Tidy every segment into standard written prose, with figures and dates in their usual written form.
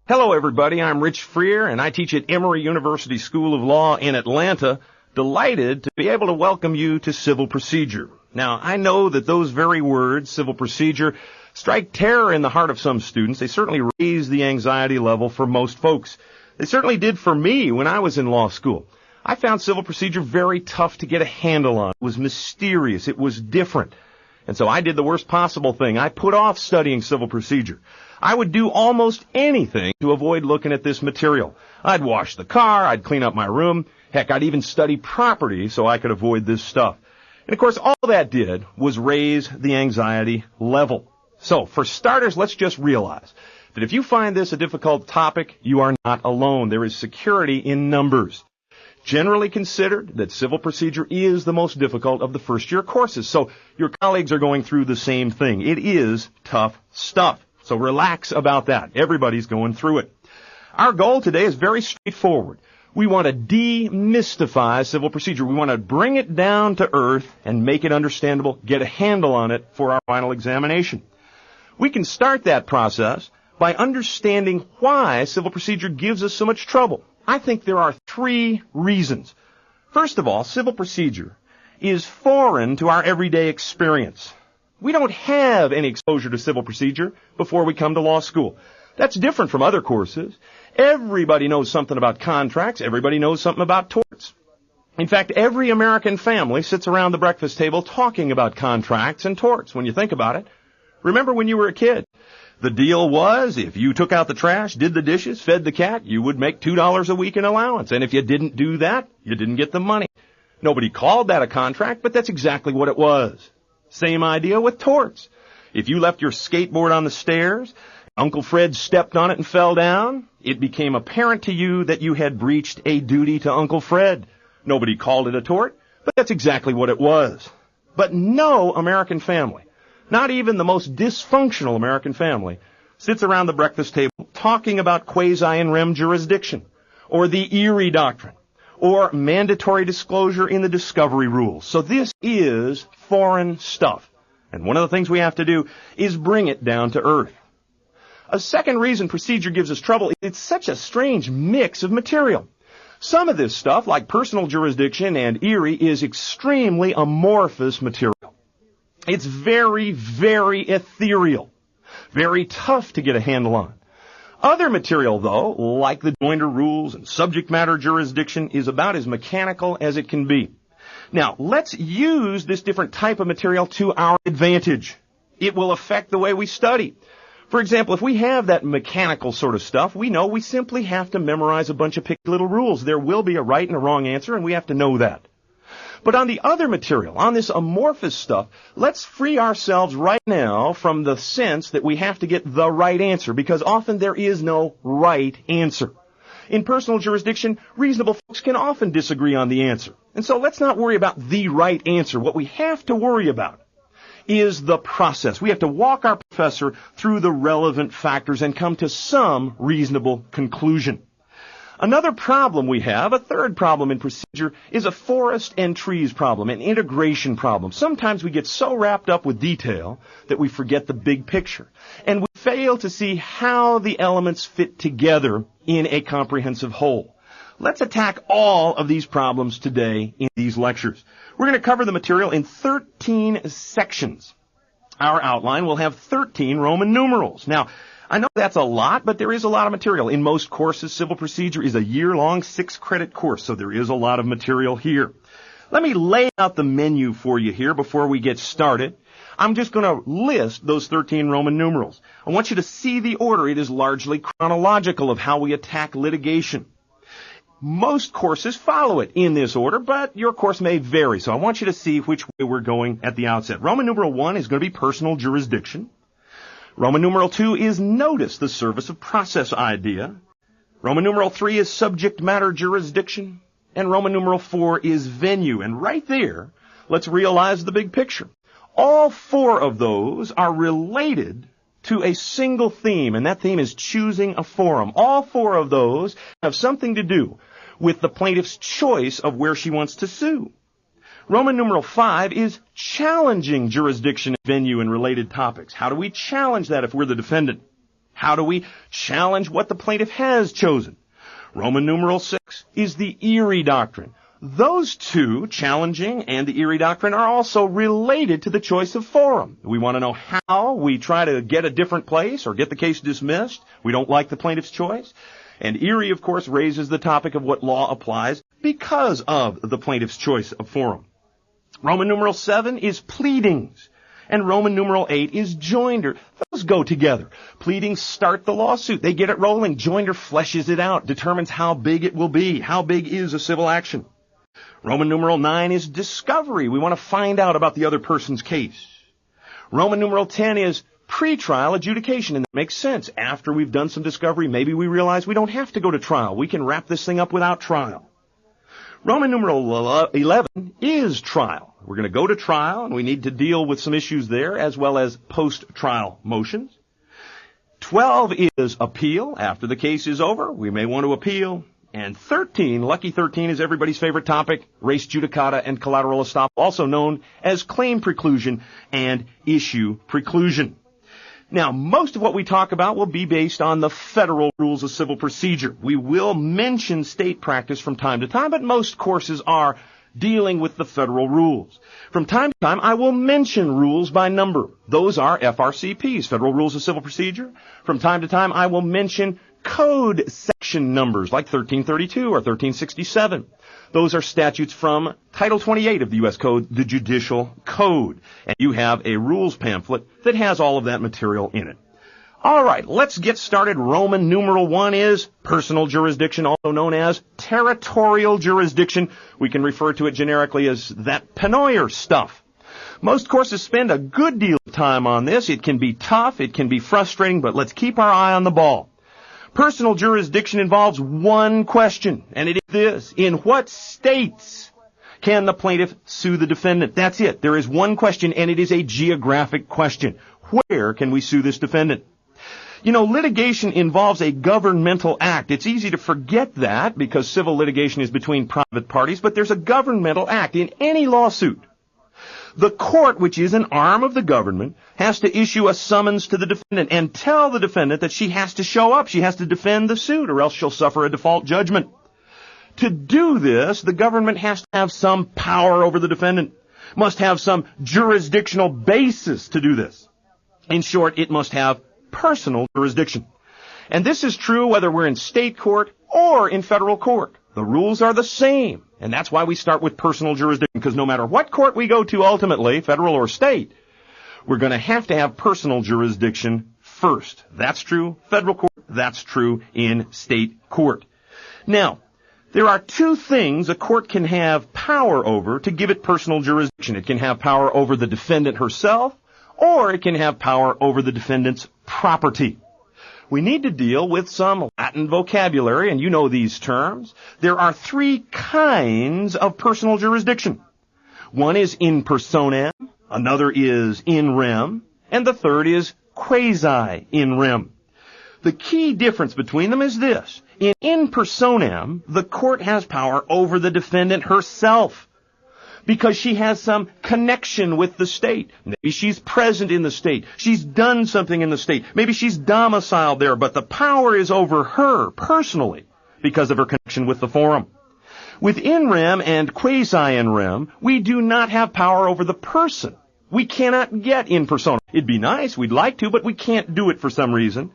Hello, everybody. I'm Rich Freer, and I teach at Emory University School of Law in Atlanta. Delighted to be able to welcome you to civil procedure. Now, I know that those very words, civil procedure, strike terror in the heart of some students. They certainly raise the anxiety level for most folks. They certainly did for me when I was in law school. I found civil procedure very tough to get a handle on. It was mysterious. It was different. And so I did the worst possible thing. I put off studying civil procedure. I would do almost anything to avoid looking at this material. I'd wash the car, I'd clean up my room, heck, I'd even study property so I could avoid this stuff. And of course, all that did was raise the anxiety level. So, for starters, let's just realize that if you find this a difficult topic, you are not alone. There is security in numbers. Generally considered that civil procedure is the most difficult of the first-year courses, so your colleagues are going through the same thing. It is tough stuff, so relax about that. Everybody's going through it. Our goal today is very straightforward. We want to demystify civil procedure. We want to bring it down to earth and make it understandable, get a handle on it for our final examination. We can start that process by understanding why civil procedure gives us so much trouble. I think there are 3 reasons. First of all, civil procedure is foreign to our everyday experience. We don't have any exposure to civil procedure before we come to law school. That's different from other courses. Everybody knows something about contracts. Everybody knows something about torts. In fact, every American family sits around the breakfast table talking about contracts and torts when you think about it. Remember when you were a kid? The deal was, if you took out the trash, did the dishes, fed the cat, you would make $2 a week in allowance. And if you didn't do that, you didn't get the money. Nobody called that a contract, but that's exactly what it was. Same idea with torts. If you left your skateboard on the stairs, Uncle Fred stepped on it and fell down, it became apparent to you that you had breached a duty to Uncle Fred. Nobody called it a tort, but that's exactly what it was. But no American family, not even the most dysfunctional American family, sits around the breakfast table talking about quasi-in rem jurisdiction, or the Erie Doctrine, or mandatory disclosure in the discovery rules. So this is foreign stuff. And one of the things we have to do is bring it down to earth. A second reason procedure gives us trouble, it's such a strange mix of material. Some of this stuff, like personal jurisdiction and Erie, is extremely amorphous material. It's very, very ethereal, very tough to get a handle on. Other material, though, like the joinder rules and subject matter jurisdiction, is about as mechanical as it can be. Now, let's use this different type of material to our advantage. It will affect the way we study. For example, if we have that mechanical sort of stuff, we know we simply have to memorize a bunch of picky little rules. There will be a right and a wrong answer, and we have to know that. But on the other material, on this amorphous stuff, let's free ourselves right now from the sense that we have to get the right answer, because often there is no right answer. In personal jurisdiction, reasonable folks can often disagree on the answer. And so let's not worry about the right answer. What we have to worry about is the process. We have to walk our professor through the relevant factors and come to some reasonable conclusion. Another problem we have, a third problem in procedure, is a forest and trees problem, an integration problem. Sometimes we get so wrapped up with detail that we forget the big picture, and we fail to see how the elements fit together in a comprehensive whole. Let's attack all of these problems today in these lectures. We're going to cover the material in 13 sections. Our outline will have 13 Roman numerals. Now, I know that's a lot, but there is a lot of material. In most courses, civil procedure is a year-long 6-credit course, so there is a lot of material here. Let me lay out the menu for you here before we get started. I'm just going to list those 13 Roman numerals. I want you to see the order. It is largely chronological of how we attack litigation. Most courses follow it in this order, but your course may vary, so I want you to see which way we're going at the outset. Roman numeral 1 is going to be personal jurisdiction. Roman numeral 2 is notice, the service of process idea. Roman numeral 3 is subject matter jurisdiction. And Roman numeral 4 is venue. And right there, let's realize the big picture. All 4 of those are related to a single theme, and that theme is choosing a forum. All 4 of those have something to do with the plaintiff's choice of where she wants to sue. Roman numeral 5 is challenging jurisdiction, venue, and related topics. How do we challenge that if we're the defendant? How do we challenge what the plaintiff has chosen? Roman numeral 6 is the Erie Doctrine. Those two, challenging and the Erie Doctrine, are also related to the choice of forum. We want to know how we try to get a different place or get the case dismissed. We don't like the plaintiff's choice. And Erie, of course, raises the topic of what law applies because of the plaintiff's choice of forum. Roman numeral 7 is pleadings. And Roman numeral 8 is joinder. Those go together. Pleadings start the lawsuit. They get it rolling. Joinder fleshes it out, determines how big it will be. How big is a civil action? Roman numeral 9 is discovery. We want to find out about the other person's case. Roman numeral 10 is pretrial adjudication, and that makes sense. After we've done some discovery, maybe we realize we don't have to go to trial. We can wrap this thing up without trial. Roman numeral 11 is trial. We're going to go to trial, and we need to deal with some issues there, as well as post-trial motions. 12 is appeal. After the case is over, we may want to appeal. And 13, lucky 13, is everybody's favorite topic, res judicata and collateral estoppel, also known as claim preclusion and issue preclusion. Now, most of what we talk about will be based on the federal rules of civil procedure. We will mention state practice from time to time, but most courses are dealing with the federal rules. From time to time, I will mention rules by number. Those are FRCPs, Federal Rules of Civil Procedure. From time to time, I will mention code section numbers like 1332 or 1367. Those are statutes from Title 28 of the U.S. Code, the Judicial Code. And you have a rules pamphlet that has all of that material in it. All right, let's get started. Roman numeral 1 is personal jurisdiction, also known as territorial jurisdiction. We can refer to it generically as that Pennoyer stuff. Most courses spend a good deal of time on this. It can be tough, it can be frustrating, but let's keep our eye on the ball. Personal jurisdiction involves one question, and it is this: in what states can the plaintiff sue the defendant? That's it. There is one question, and it is a geographic question. Where can we sue this defendant? You know, litigation involves a governmental act. It's easy to forget that because civil litigation is between private parties, but there's a governmental act in any lawsuit. The court, which is an arm of the government, has to issue a summons to the defendant and tell the defendant that she has to show up. She has to defend the suit, or else she'll suffer a default judgment. To do this, the government has to have some power over the defendant, must have some jurisdictional basis to do this. In short, it must have personal jurisdiction. And this is true whether we're in state court or in federal court. The rules are the same, and that's why we start with personal jurisdiction, because no matter what court we go to ultimately, federal or state, we're going to have personal jurisdiction first. That's true federal court, that's true in state court. Now, there are two things a court can have power over to give it personal jurisdiction. It can have power over the defendant herself, or it can have power over the defendant's property. We need to deal with some Latin vocabulary, and you know these terms. There are three kinds of personal jurisdiction. One is in personam, another is in rem, and the third is quasi in rem. The key difference between them is this. In personam, the court has power over the defendant herself, because she has some connection with the state. Maybe she's present in the state. She's done something in the state. Maybe she's domiciled there, but the power is over her personally because of her connection with the forum. With in rem and quasi in rem, we do not have power over the person. We cannot get in persona. It'd be nice, we'd like to, but we can't do it for some reason.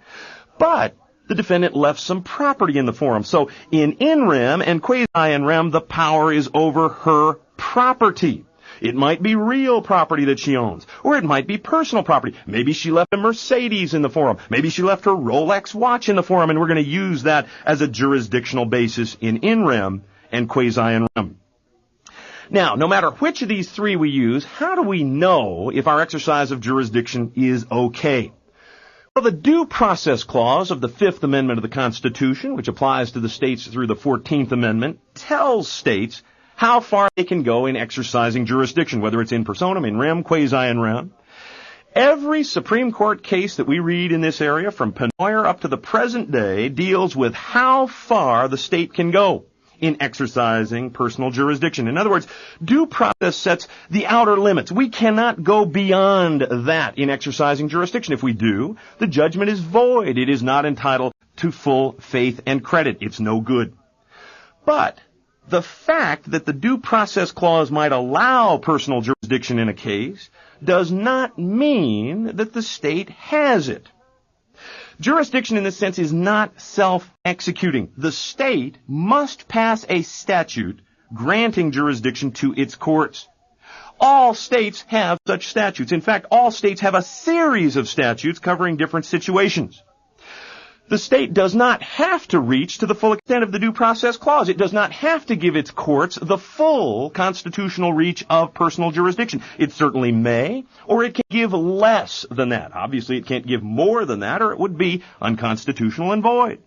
But the defendant left some property in the forum. So in rem and quasi in rem, the power is over her property. It might be real property that she owns, or it might be personal property. Maybe she left a Mercedes in the forum. Maybe she left her Rolex watch in the forum, and we're going to use that as a jurisdictional basis in rem and quasi in rem. Now, no matter which of these three we use, how do we know if our exercise of jurisdiction is okay? Well, the Due Process Clause of the Fifth Amendment of the Constitution, which applies to the states through the 14th Amendment, tells states how far they can go in exercising jurisdiction, whether it's in personam, in rem, quasi in rem. Every Supreme Court case that we read in this area, from Pennoyer up to the present day, deals with how far the state can go in exercising personal jurisdiction. In other words, due process sets the outer limits. We cannot go beyond that in exercising jurisdiction. If we do, the judgment is void. It is not entitled to full faith and credit. It's no good. But the fact that the due process clause might allow personal jurisdiction in a case does not mean that the state has it. Jurisdiction in this sense is not self-executing. The state must pass a statute granting jurisdiction to its courts. All states have such statutes. In fact, all states have a series of statutes covering different situations. The state does not have to reach to the full extent of the due process clause. It does not have to give its courts the full constitutional reach of personal jurisdiction. It certainly may, or it can give less than that. Obviously, it can't give more than that, or it would be unconstitutional and void.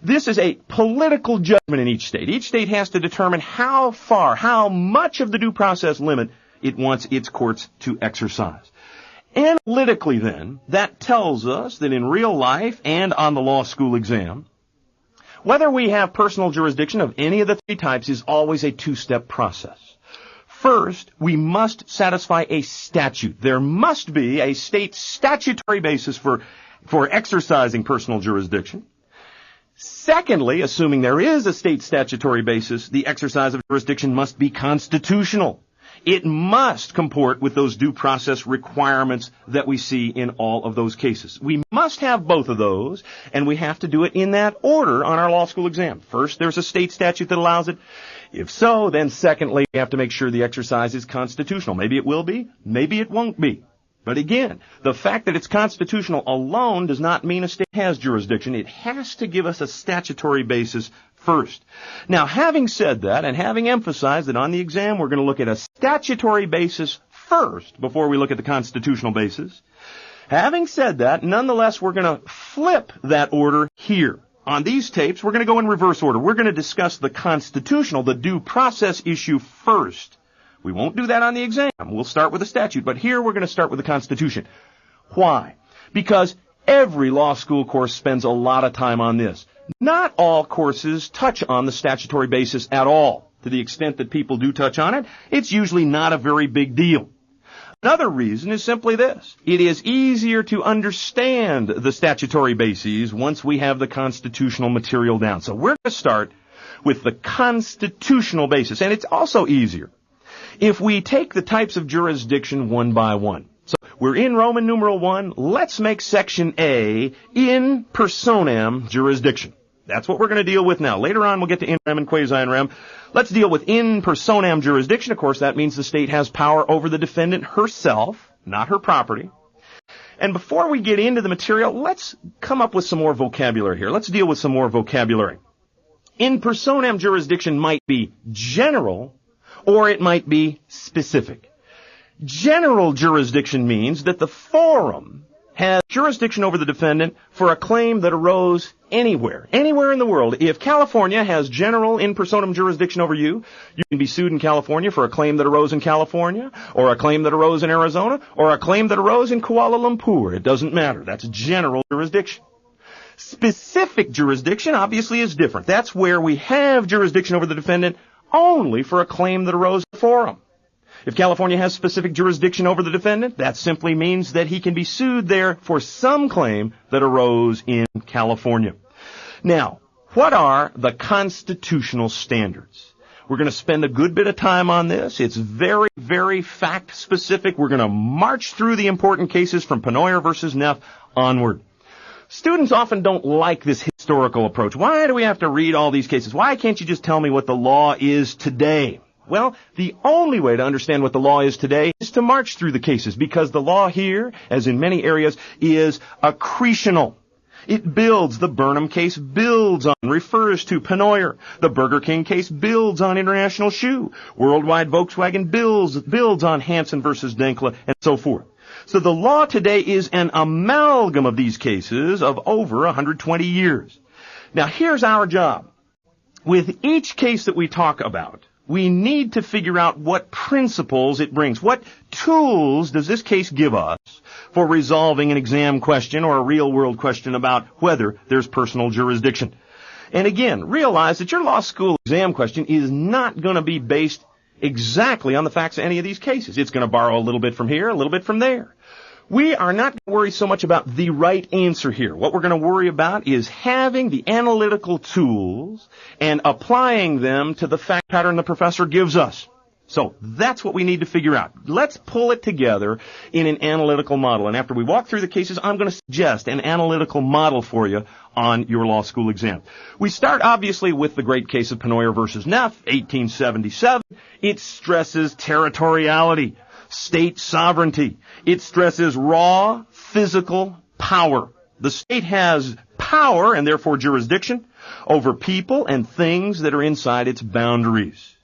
This is a political judgment in each state. Each state has to determine how far, how much of the due process limit it wants its courts to exercise. Analytically, then, that tells us that in real life and on the law school exam, whether we have personal jurisdiction of any of the three types is always a two-step process. First, we must satisfy a statute. There must be a state statutory basis for exercising personal jurisdiction. Secondly, assuming there is a state statutory basis, the exercise of jurisdiction must be constitutional. It must comport with those due process requirements that we see in all of those cases. We must have both of those, and we have to do it in that order on our law school exam. First, there's a state statute that allows it. If so, then secondly, we have to make sure the exercise is constitutional. Maybe it will be, maybe it won't be. But again, the fact that it's constitutional alone does not mean a state has jurisdiction. It has to give us a statutory basis first. Now, having said that, and having emphasized that on the exam we're going to look at a statutory basis first before we look at the constitutional basis, having said that, nonetheless, we're going to flip that order here. On these tapes, we're going to go in reverse order. We're going to discuss the constitutional, the due process issue first. We won't do that on the exam. We'll start with the statute, but here we're going to start with the Constitution. Why? Because every law school course spends a lot of time on this. Not all courses touch on the statutory basis at all. To the extent that people do touch on it, it's usually not a very big deal. Another reason is simply this. It is easier to understand the statutory bases once we have the constitutional material down. So we're going to start with the constitutional basis, and it's also easier if we take the types of jurisdiction one by one. So we're in Roman numeral 1. Let's make section A in personam jurisdiction. That's what we're going to deal with now. Later on, we'll get to in rem and quasi in rem. Let's deal with in personam jurisdiction. Of course, that means the state has power over the defendant herself, not her property. And before we get into the material, let's come up with some more vocabulary here. Let's deal with some more vocabulary. In personam jurisdiction might be general, or it might be specific. General jurisdiction means that the forum has jurisdiction over the defendant for a claim that arose anywhere in the world. If California has general in personam jurisdiction over you, you can be sued in California for a claim that arose in California, or a claim that arose in Arizona, or a claim that arose in Kuala Lumpur. It doesn't matter. That's general jurisdiction. Specific jurisdiction obviously is different. That's where we have jurisdiction over the defendant only for a claim that arose in the forum. If California has specific jurisdiction over the defendant, that simply means that he can be sued there for some claim that arose in California. Now, what are the constitutional standards? We're going to spend a good bit of time on this. It's very, very fact-specific. We're going to march through the important cases from Pennoyer versus Neff onward. Students often don't like this historical approach. Why do we have to read all these cases? Why can't you just tell me what the law is today? Well, the only way to understand what the law is today is to march through the cases, because the law here, as in many areas, is accretional. It builds. The Burnham case builds on, refers to Pennoyer. The Burger King case builds on International Shoe. Worldwide Volkswagen builds on Hansen versus Denkla, and so forth. So the law today is an amalgam of these cases of over 120 years. Now, here's our job. With each case that we talk about, we need to figure out what principles it brings. What tools does this case give us for resolving an exam question or a real-world question about whether there's personal jurisdiction? And again, realize that your law school exam question is not going to be based exactly on the facts of any of these cases. It's going to borrow a little bit from here, a little bit from there. We are not going to worry so much about the right answer here. What we're going to worry about is having the analytical tools and applying them to the fact pattern the professor gives us. So that's what we need to figure out. Let's pull it together in an analytical model. And after we walk through the cases, I'm going to suggest an analytical model for you on your law school exam. We start obviously with the great case of Pennoyer versus Neff, 1877. It stresses territoriality, state sovereignty. It stresses raw physical power. The state has power and therefore jurisdiction over people and things that are inside its boundaries.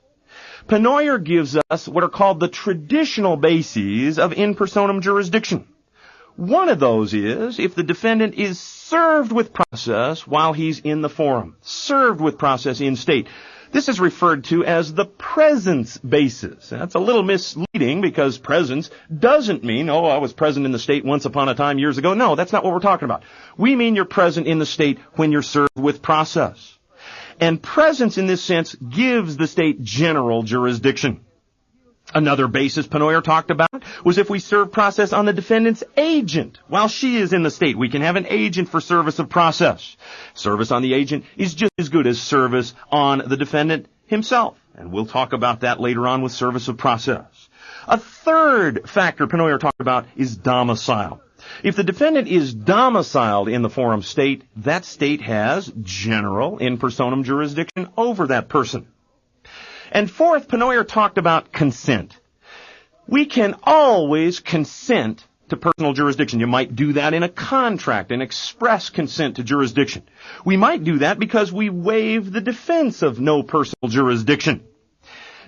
Pennoyer gives us what are called the traditional bases of in personam jurisdiction. One of those is if the defendant is served with process while he's in the forum, served with process in state. This is referred to as the presence basis. That's a little misleading because presence doesn't mean, oh, I was present in the state once upon a time years ago. No, that's not what we're talking about. We mean you're present in the state when you're served with process. And presence in this sense gives the state general jurisdiction. Another basis Pennoyer talked about was if we serve process on the defendant's agent while she is in the state. We can have an agent for service of process. Service on the agent is just as good as service on the defendant himself. And we'll talk about that later on with service of process. A third factor Pennoyer talked about is domicile. If the defendant is domiciled in the forum state, that state has general in personam jurisdiction over that person. And fourth, Pennoyer talked about consent. We can always consent to personal jurisdiction. You might do that in a contract, an express consent to jurisdiction. We might do that because we waive the defense of no personal jurisdiction.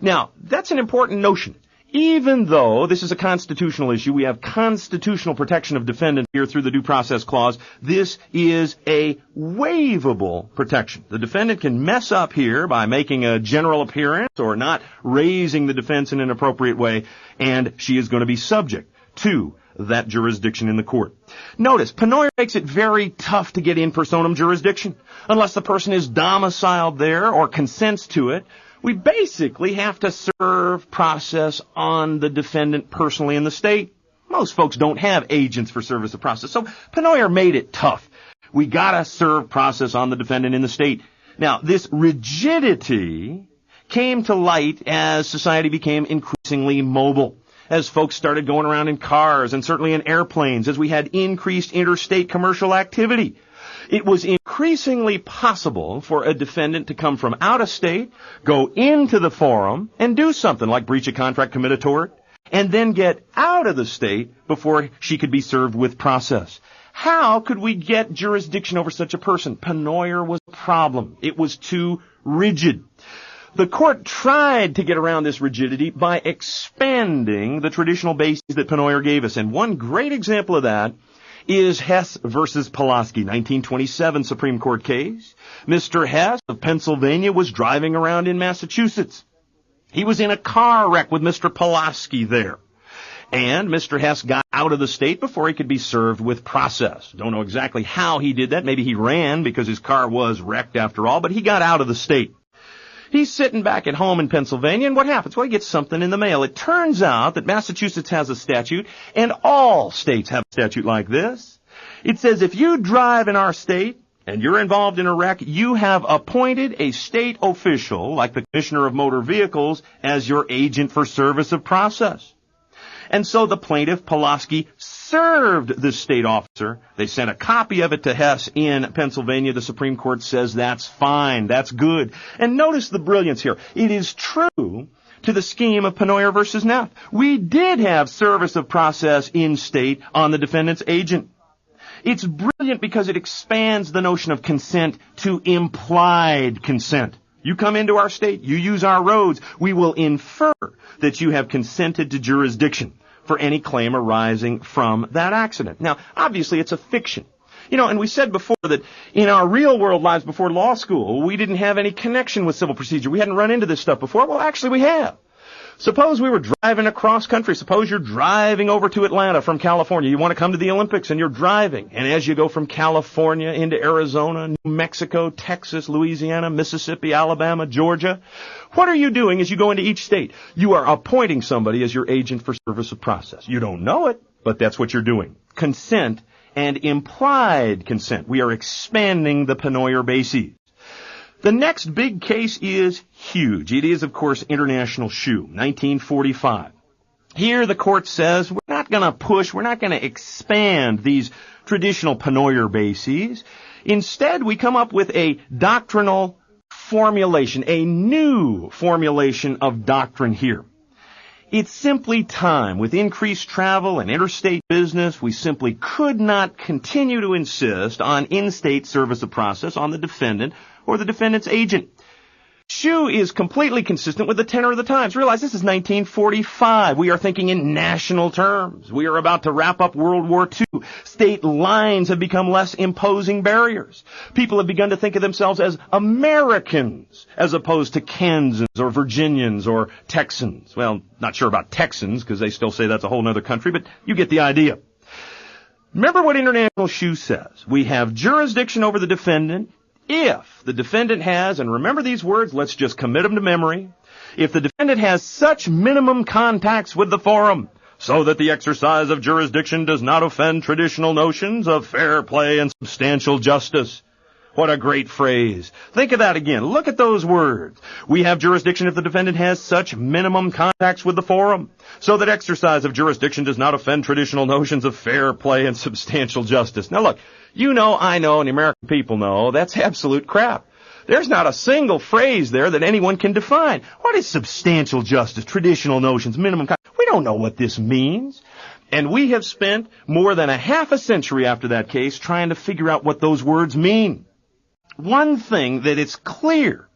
Now, that's an important notion. Even though this is a constitutional issue, we have constitutional protection of defendant here through the Due Process Clause, this is a waivable protection. The defendant can mess up here by making a general appearance or not raising the defense in an appropriate way, and she is going to be subject to that jurisdiction in the court. Notice, Pennoyer makes it very tough to get in personam jurisdiction. Unless the person is domiciled there or consents to it, we basically have to serve process on the defendant personally in the state. Most folks don't have agents for service of process, so Pennoyer made it tough. We gotta serve process on the defendant in the state. Now, this rigidity came to light as society became increasingly mobile, as folks started going around in cars and certainly in airplanes, as we had increased interstate commercial activity. It was increasingly possible for a defendant to come from out of state, go into the forum, and do something like breach a contract, commit a tort, and then get out of the state before she could be served with process. How could we get jurisdiction over such a person? Pennoyer was a problem. It was too rigid. The court tried to get around this rigidity by expanding the traditional bases that Pennoyer gave us, and one great example of that is Hess versus Pulaski, 1927 Supreme Court case. Mr. Hess of Pennsylvania was driving around in Massachusetts. He was in a car wreck with Mr. Pulaski there. And Mr. Hess got out of the state before he could be served with process. Don't know exactly how he did that. Maybe he ran because his car was wrecked after all, but he got out of the state. He's sitting back at home in Pennsylvania, and what happens? Well, he gets something in the mail. It turns out that Massachusetts has a statute, and all states have a statute like this. It says if you drive in our state and you're involved in a wreck, you have appointed a state official, like the Commissioner of Motor Vehicles, as your agent for service of process. And so the plaintiff, Pulaski, served this state officer. They sent a copy of it to Hess in Pennsylvania. The Supreme Court says that's fine, that's good. And notice the brilliance here. It is true to the scheme of Pennoyer versus Neff. We did have service of process in state on the defendant's agent. It's brilliant because it expands the notion of consent to implied consent. You come into our state, you use our roads, we will infer that you have consented to jurisdiction for any claim arising from that accident. Now, obviously, it's a fiction. You know, and we said before that in our real world lives before law school, we didn't have any connection with civil procedure. We hadn't run into this stuff before. Well, actually, we have. Suppose we were driving across country. Suppose you're driving over to Atlanta from California. You want to come to the Olympics and you're driving. And as you go from California into Arizona, New Mexico, Texas, Louisiana, Mississippi, Alabama, Georgia, what are you doing as you go into each state? You are appointing somebody as your agent for service of process. You don't know it, but that's what you're doing. Consent and implied consent. We are expanding the pennoyer bases. The next big case is huge. It is, of course, International Shoe, 1945. Here the court says we're not going to expand these traditional pennoyer bases. Instead, we come up with a doctrinal formulation, a new formulation of doctrine here. It's simply time. With increased travel and interstate business, we simply could not continue to insist on in-state service of process on the defendant or the defendant's agent. Shoe is completely consistent with the tenor of the times. Realize this is 1945. We are thinking in national terms. We are about to wrap up World War II. State lines have become less imposing barriers. People have begun to think of themselves as Americans as opposed to Kansans or Virginians or Texans. Well, not sure about Texans because they still say that's a whole other country, but you get the idea. Remember what International Shoe says. We have jurisdiction over the defendant if the defendant has, and remember these words, let's just commit them to memory, if the defendant has such minimum contacts with the forum so that the exercise of jurisdiction does not offend traditional notions of fair play and substantial justice. What a great phrase. Think of that again. Look at those words. We have jurisdiction if the defendant has such minimum contacts with the forum so that exercise of jurisdiction does not offend traditional notions of fair play and substantial justice. Now look, you know, I know, and the American people know, that's absolute crap. There's not a single phrase there that anyone can define. What is substantial justice, traditional notions, minimum contacts? We don't know what this means. And we have spent more than a half a century after that case trying to figure out what those words mean. One thing that is clear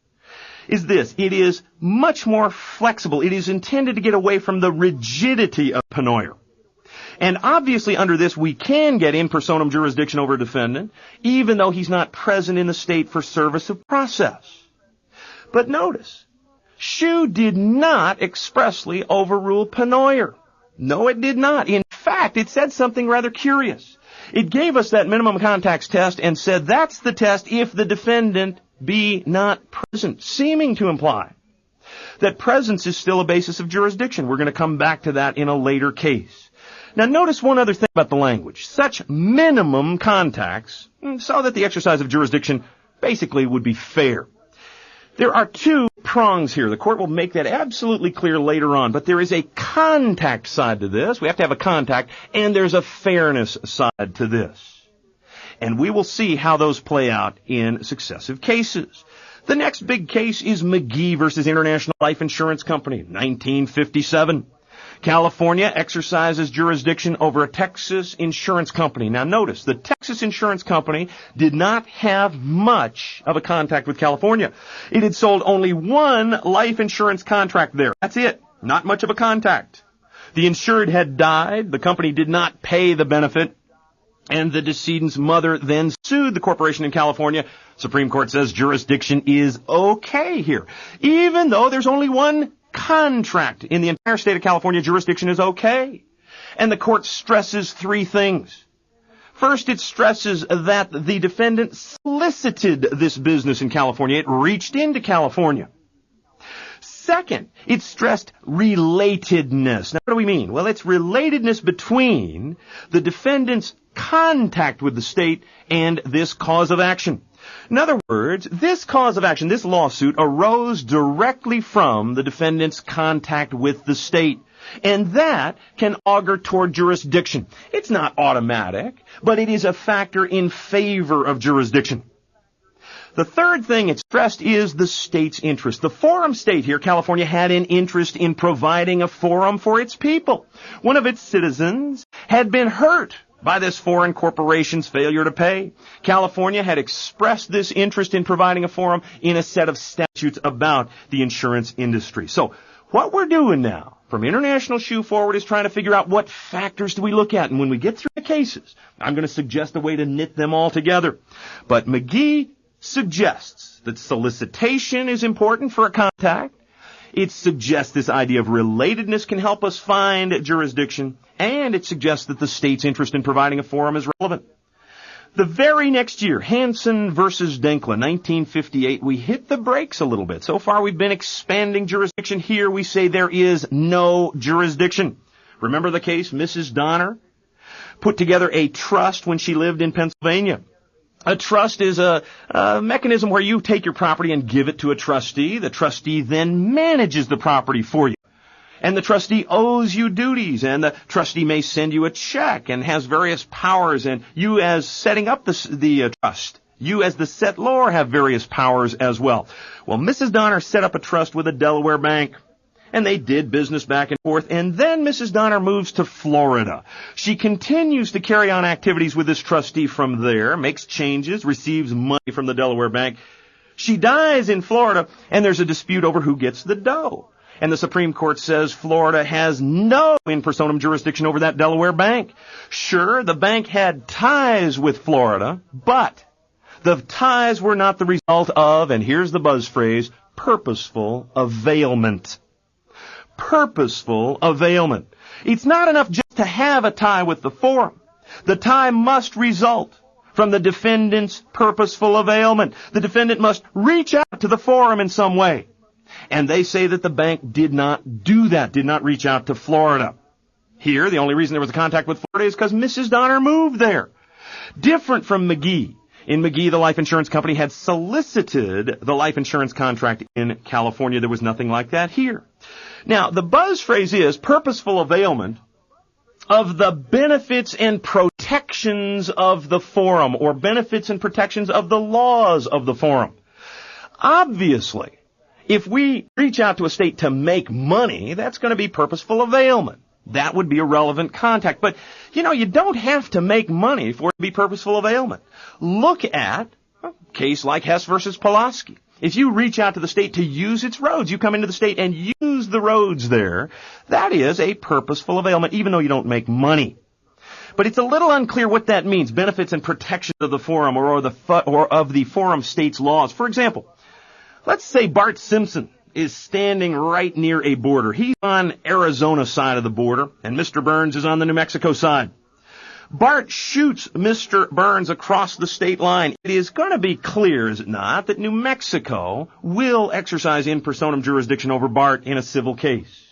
is this. It is much more flexible. It is intended to get away from the rigidity of pennoyer. And obviously under this we can get in personam jurisdiction over a defendant, even though he's not present in the state for service of process. But notice, Shoe did not expressly overrule pennoyer. No, it did not. In fact, it said something rather curious. It gave us that minimum contacts test and said that's the test if the defendant be not present, seeming to imply that presence is still a basis of jurisdiction. We're going to come back to that in a later case. Now notice one other thing about the language. Such minimum contacts so that the exercise of jurisdiction basically would be fair. There are two prongs here. The court will make that absolutely clear later on, but there is a contact side to this. We have to have a contact, and there's a fairness side to this. And we will see how those play out in successive cases. The next big case is McGee versus International Life Insurance Company, 1957. California exercises jurisdiction over a Texas insurance company. Now notice, the Texas insurance company did not have much of a contact with California. It had sold only one life insurance contract there. That's it. Not much of a contact. The insured had died. The company did not pay the benefit. And the decedent's mother then sued the corporation in California. Supreme Court says jurisdiction is okay here. Even though there's only one contract in the entire state of California, jurisdiction is okay. And the court stresses three things. First, it stresses that the defendant solicited this business in California. It reached into California. Second, it stressed relatedness. Now, what do we mean? Well, it's relatedness between the defendant's contact with the state and this cause of action. In other words, this cause of action, this lawsuit, arose directly from the defendant's contact with the state. And that can augur toward jurisdiction. It's not automatic, but it is a factor in favor of jurisdiction. The third thing it stressed is the state's interest. The forum state here, California, had an interest in providing a forum for its people. One of its citizens had been hurt by this foreign corporation's failure to pay. California had expressed this interest in providing a forum in a set of statutes about the insurance industry. So what we're doing now from International Shoe forward is trying to figure out what factors do we look at. And when we get through the cases, I'm going to suggest a way to knit them all together. But McGee suggests that solicitation is important for a contact. It suggests this idea of relatedness can help us find jurisdiction, and it suggests that the state's interest in providing a forum is relevant. The very next year, Hansen versus Denkla, 1958, we hit the brakes a little bit. So far, we've been expanding jurisdiction. Here, we say there is no jurisdiction. Remember the case? Mrs. Donner put together a trust when she lived in Pennsylvania. A trust is a mechanism where you take your property and give it to a trustee. The trustee then manages the property for you. And the trustee owes you duties, and the trustee may send you a check and has various powers, and you as setting up the trust, you as the settlor have various powers as well. Well, Mrs. Donner set up a trust with a Delaware bank, and they did business back and forth, and then Mrs. Donner moves to Florida. She continues to carry on activities with this trustee from there, makes changes, receives money from the Delaware bank. She dies in Florida, and there's a dispute over who gets the dough. And the Supreme Court says Florida has no in personam jurisdiction over that Delaware bank. Sure, the bank had ties with Florida, but the ties were not the result of, and here's the buzz phrase, purposeful availment. Purposeful availment. It's not enough just to have a tie with the forum. The tie must result from the defendant's purposeful availment. The defendant must reach out to the forum in some way. And they say that the bank did not do that, did not reach out to Florida. Here, the only reason there was a contact with Florida is because Mrs. Donner moved there. Different from McGee. In McGee, the life insurance company had solicited the life insurance contract in California. There was nothing like that here. Now, the buzz phrase is purposeful availment of the benefits and protections of the forum, or benefits and protections of the laws of the forum. Obviously, if we reach out to a state to make money, that's going to be purposeful availment. That would be a relevant contact. But, you don't have to make money for it to be purposeful availment. Look at a case like Hess versus Pulaski. If you reach out to the state to use its roads, you come into the state and use the roads there, that is a purposeful availment, even though you don't make money. But it's a little unclear what that means, benefits and protections of the forum or of the forum state's laws. For example, let's say Bart Simpson is standing right near a border. He's on Arizona side of the border, and Mr. Burns is on the New Mexico side. Bart shoots Mr. Burns across the state line. It is going to be clear, is it not, that New Mexico will exercise in personam jurisdiction over Bart in a civil case.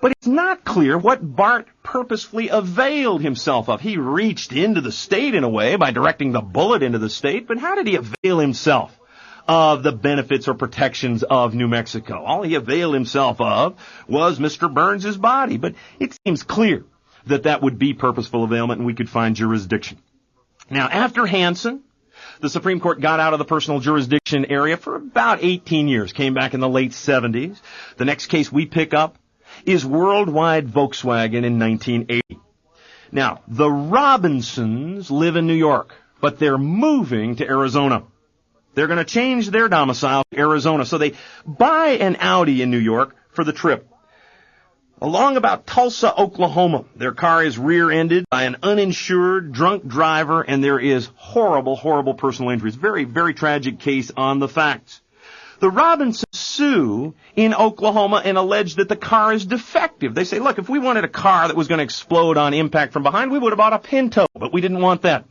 But it's not clear what Bart purposefully availed himself of. He reached into the state in a way by directing the bullet into the state, but how did he avail himself of the benefits or protections of New Mexico? All he availed himself of was Mr. Burns' body, but it seems clear that that would be purposeful availment and we could find jurisdiction. Now, after Hansen, the Supreme Court got out of the personal jurisdiction area for about 18 years, came back in the late 70s. The next case we pick up is Worldwide Volkswagen in 1980. Now, the Robinsons live in New York, but they're moving to Arizona. They're going to change their domicile to Arizona, so they buy an Audi in New York for the trip. Along about Tulsa, Oklahoma, their car is rear-ended by an uninsured, drunk driver, and there is horrible, horrible personal injuries. Very, very tragic case on the facts. The Robinsons sue in Oklahoma and allege that the car is defective. They say, look, if we wanted a car that was going to explode on impact from behind, we would have bought a Pinto, but we didn't want that.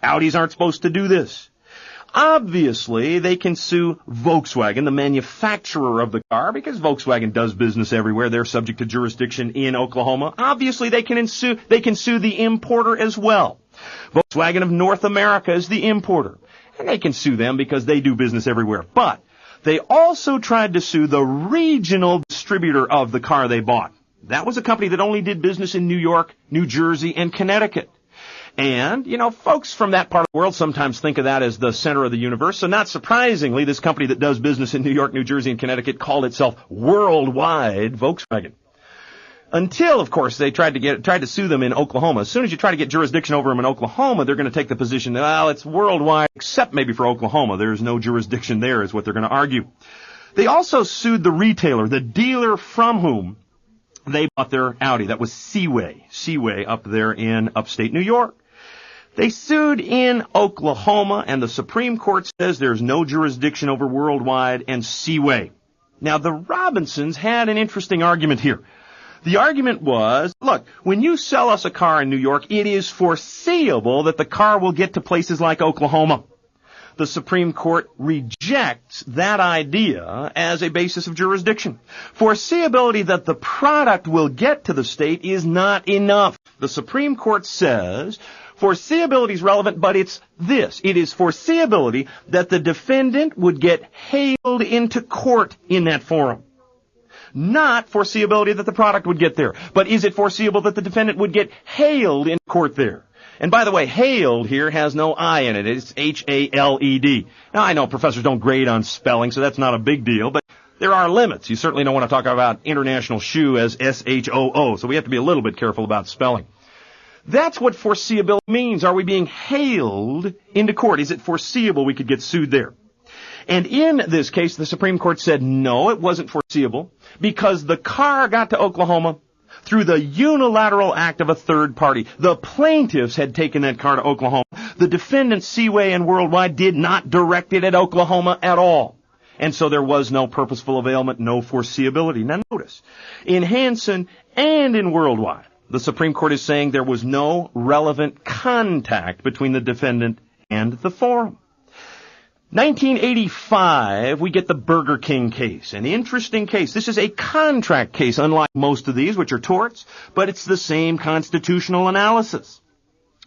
Audis aren't supposed to do this. Obviously, they can sue Volkswagen, the manufacturer of the car, because Volkswagen does business everywhere. They're subject to jurisdiction in Oklahoma. Obviously, they can sue the importer as well. Volkswagen of North America is the importer, and they can sue them because they do business everywhere. But they also tried to sue the regional distributor of the car they bought. That was a company that only did business in New York, New Jersey, and Connecticut. And, folks from that part of the world sometimes think of that as the center of the universe. So not surprisingly, this company that does business in New York, New Jersey, and Connecticut called itself Worldwide Volkswagen. Until, of course, they tried to sue them in Oklahoma. As soon as you try to get jurisdiction over them in Oklahoma, they're going to take the position that, well, it's worldwide, except maybe for Oklahoma. There's no jurisdiction there, is what they're going to argue. They also sued the retailer, the dealer from whom they bought their Audi. That was Seaway up there in upstate New York. They sued in Oklahoma, and the Supreme Court says there's no jurisdiction over Worldwide and Seaway. Now, the Robinsons had an interesting argument here. The argument was, look, when you sell us a car in New York, it is foreseeable that the car will get to places like Oklahoma. The Supreme Court rejects that idea as a basis of jurisdiction. Foreseeability that the product will get to the state is not enough. The Supreme Court says foreseeability is relevant, but it's this. It is foreseeability that the defendant would get hailed into court in that forum. Not foreseeability that the product would get there, but is it foreseeable that the defendant would get hailed in court there? And by the way, hailed here has no I in it. It's H-A-L-E-D. Now, I know professors don't grade on spelling, so that's not a big deal, but there are limits. You certainly don't want to talk about international shoe as S-H-O-O, so we have to be a little bit careful about spelling. That's what foreseeability means. Are we being hailed into court? Is it foreseeable we could get sued there? And in this case, the Supreme Court said no, it wasn't foreseeable, because the car got to Oklahoma through the unilateral act of a third party. The plaintiffs had taken that car to Oklahoma. The defendants, Seaway and Worldwide, did not direct it at Oklahoma at all. And so there was no purposeful availment, no foreseeability. Now notice, in Hansen and in Worldwide, the Supreme Court is saying there was no relevant contact between the defendant and the forum. 1985, we get the Burger King case, an interesting case. This is a contract case, unlike most of these, which are torts, but it's the same constitutional analysis.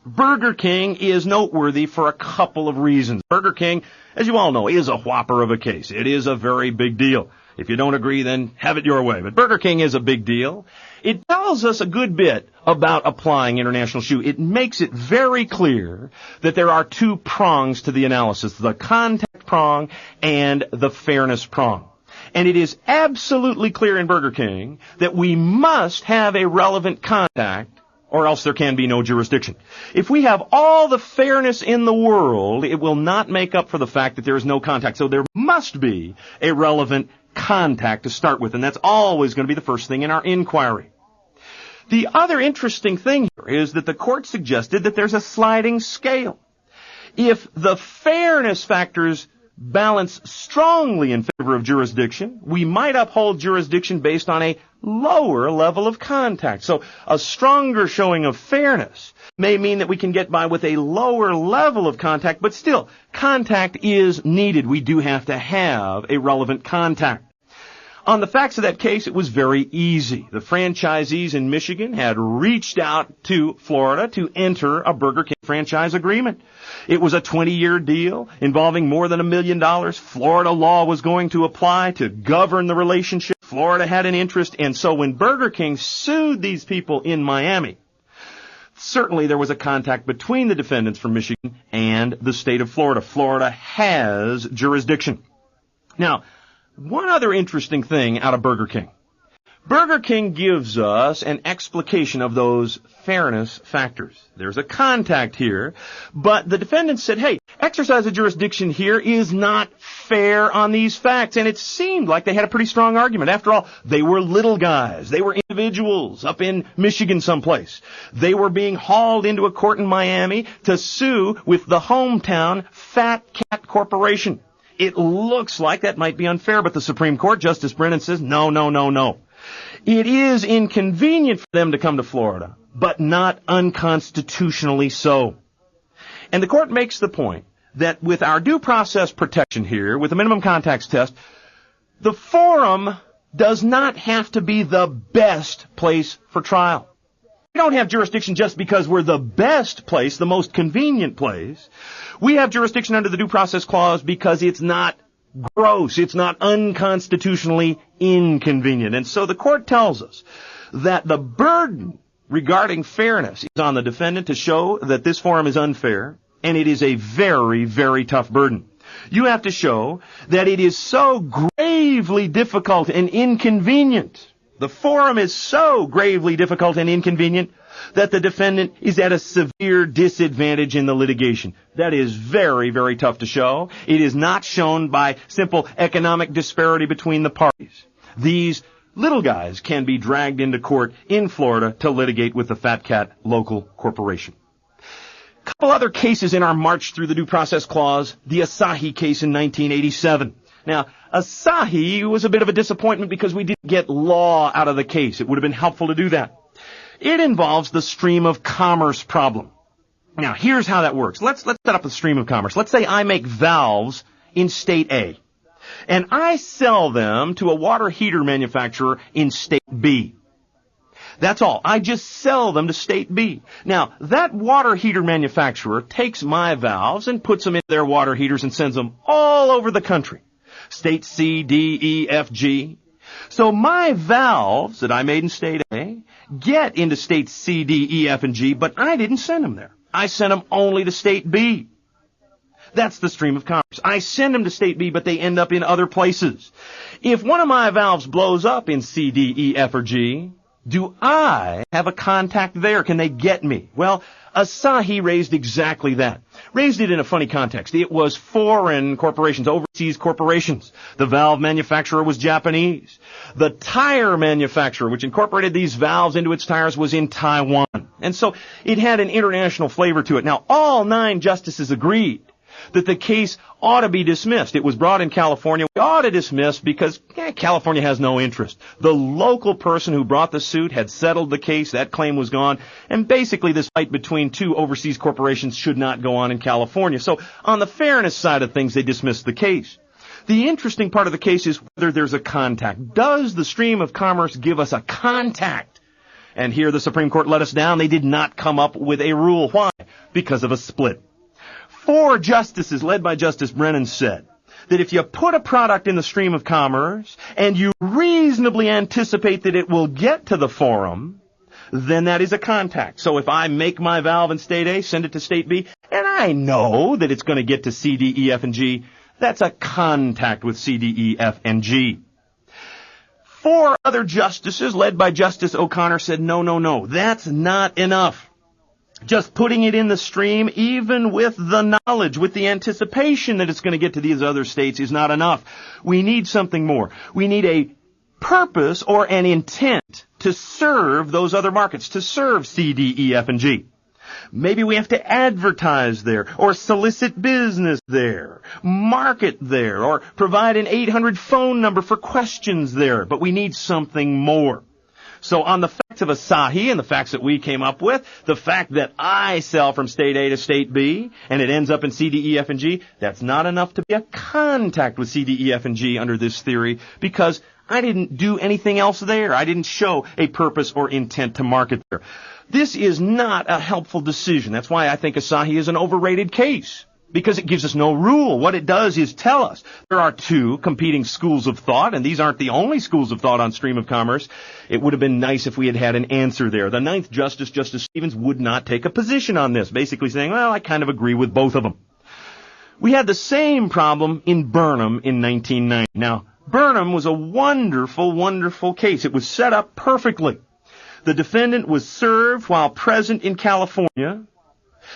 Burger King is noteworthy for a couple of reasons. Burger King, as you all know, is a whopper of a case. It is a very big deal. If you don't agree, then have it your way. But Burger King is a big deal. It tells us a good bit about applying international shoe. It makes it very clear that there are two prongs to the analysis, the contact prong and the fairness prong. And it is absolutely clear in Burger King that we must have a relevant contact or else there can be no jurisdiction. If we have all the fairness in the world, it will not make up for the fact that there is no contact. So there must be a relevant contact to start with, and that's always going to be the first thing in our inquiry. The other interesting thing here is that the court suggested that there's a sliding scale. If the fairness factors balance strongly in favor of jurisdiction, we might uphold jurisdiction based on a lower level of contact. So a stronger showing of fairness may mean that we can get by with a lower level of contact, but still, contact is needed. We do have to have a relevant contact. On the facts of that case, it was very easy. The franchisees in Michigan had reached out to Florida to enter a Burger King franchise agreement. It was a 20-year deal involving more than $1 million. Florida law was going to apply to govern the relationship. Florida had an interest, and so when Burger King sued these people in Miami, certainly there was a contact between the defendants from Michigan and the state of Florida. Florida has jurisdiction. Now, one other interesting thing out of Burger King. Burger King gives us an explication of those fairness factors. There's a contact here, but the defendants said, hey, exercise of jurisdiction here is not fair on these facts, and it seemed like they had a pretty strong argument. After all, they were little guys. They were individuals up in Michigan someplace. They were being hauled into a court in Miami to sue with the hometown Fat Cat Corporation. It looks like that might be unfair, but the Supreme Court, Justice Brennan says, no. It is inconvenient for them to come to Florida, but not unconstitutionally so. And the court makes the point that with our due process protection here, with the minimum contacts test, the forum does not have to be the best place for trial. We don't have jurisdiction just because we're the best place, the most convenient place. We have jurisdiction under the Due Process Clause because it's not gross, it's not unconstitutionally inconvenient. And so the court tells us that the burden regarding fairness is on the defendant to show that this forum is unfair, and it is a very, very tough burden. You have to show that it is so gravely difficult and inconvenient. The forum is so gravely difficult and inconvenient that the defendant is at a severe disadvantage in the litigation. That is very, very tough to show. It is not shown by simple economic disparity between the parties. These little guys can be dragged into court in Florida to litigate with the Fat Cat local corporation. A couple other cases in our march through the Due Process Clause. The Asahi case in 1987. Now, Asahi was a bit of a disappointment because we didn't get law out of the case. It would have been helpful to do that. It involves the stream of commerce problem. Now, here's how that works. Let's set up the stream of commerce. Let's say I make valves in State A, and I sell them to a water heater manufacturer in State B. That's all. I just sell them to State B. Now, that water heater manufacturer takes my valves and puts them in their water heaters and sends them all over the country. State C, D, E, F, G. So my valves that I made in State A get into States C, D, E, F, and G, but I didn't send them there. I sent them only to State B. That's the stream of commerce. I send them to State B, but they end up in other places. If one of my valves blows up in C, D, E, F, or G, do I have a contact there? Can they get me? Well, Asahi raised exactly that. Raised it in a funny context. It was foreign corporations, overseas corporations. The valve manufacturer was Japanese. The tire manufacturer, which incorporated these valves into its tires, was in Taiwan. And so it had an international flavor to it. Now, all 9 justices agreed that the case ought to be dismissed. It was brought in California. We ought to dismiss because California has no interest. The local person who brought the suit had settled the case. That claim was gone. And basically this fight between 2 overseas corporations should not go on in California. So on the fairness side of things, they dismissed the case. The interesting part of the case is whether there's a contact. Does the stream of commerce give us a contact? And here the Supreme Court let us down. They did not come up with a rule. Why? Because of a split. 4 justices, led by Justice Brennan, said that if you put a product in the stream of commerce and you reasonably anticipate that it will get to the forum, then that is a contact. So if I make my valve in State A, send it to State B, and I know that it's going to get to C, D, E, F, and G, that's a contact with C, D, E, F, and G. 4 other justices, led by Justice O'Connor, said, no, that's not enough. Just putting it in the stream, even with the knowledge, with the anticipation that it's going to get to these other states, is not enough. We need something more. We need a purpose or an intent to serve those other markets, to serve C, D, E, F, and G. Maybe we have to advertise there, or solicit business there, market there, or provide an 800 phone number for questions there. But we need something more. So on the facts of Asahi and the facts that we came up with, the fact that I sell from State A to State B and it ends up in C, D, E, F, and G, that's not enough to be a contact with C, D, E, F, and G under this theory because I didn't do anything else there. I didn't show a purpose or intent to market there. This is not a helpful decision. That's why I think Asahi is an overrated case. Because it gives us no rule. What it does is tell us there are 2 competing schools of thought, and these aren't the only schools of thought on stream of commerce. It would have been nice if we had had an answer there. The 9th Justice, Justice Stevens, would not take a position on this, basically saying, well, I kind of agree with both of them. We had the same problem in Burnham in 1990. Now, Burnham was a wonderful, wonderful case. It was set up perfectly. The defendant was served while present in California.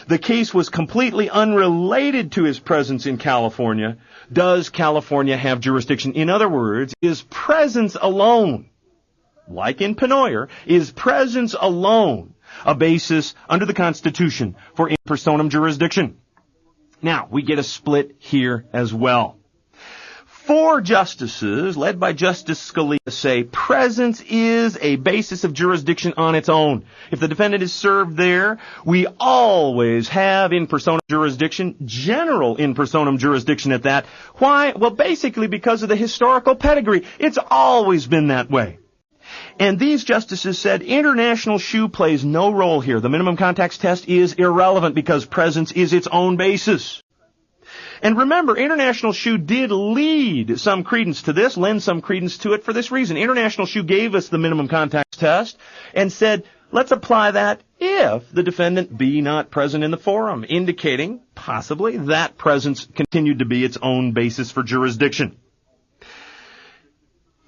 The case was completely unrelated to his presence in California. Does California have jurisdiction? In other words, is presence alone, like in Pennoyer, is presence alone a basis under the Constitution for in personam jurisdiction? Now, we get a split here as well. 4 justices, led by Justice Scalia, say presence is a basis of jurisdiction on its own. If the defendant is served there, we always have in personam jurisdiction, general in personam jurisdiction at that. Why? Well, basically because of the historical pedigree. It's always been that way. And these justices said international shoe plays no role here. The minimum contacts test is irrelevant because presence is its own basis. And remember, International Shoe did lead some credence to this, lend some credence to it for this reason. International Shoe gave us the minimum contacts test and said, let's apply that if the defendant be not present in the forum, indicating possibly that presence continued to be its own basis for jurisdiction.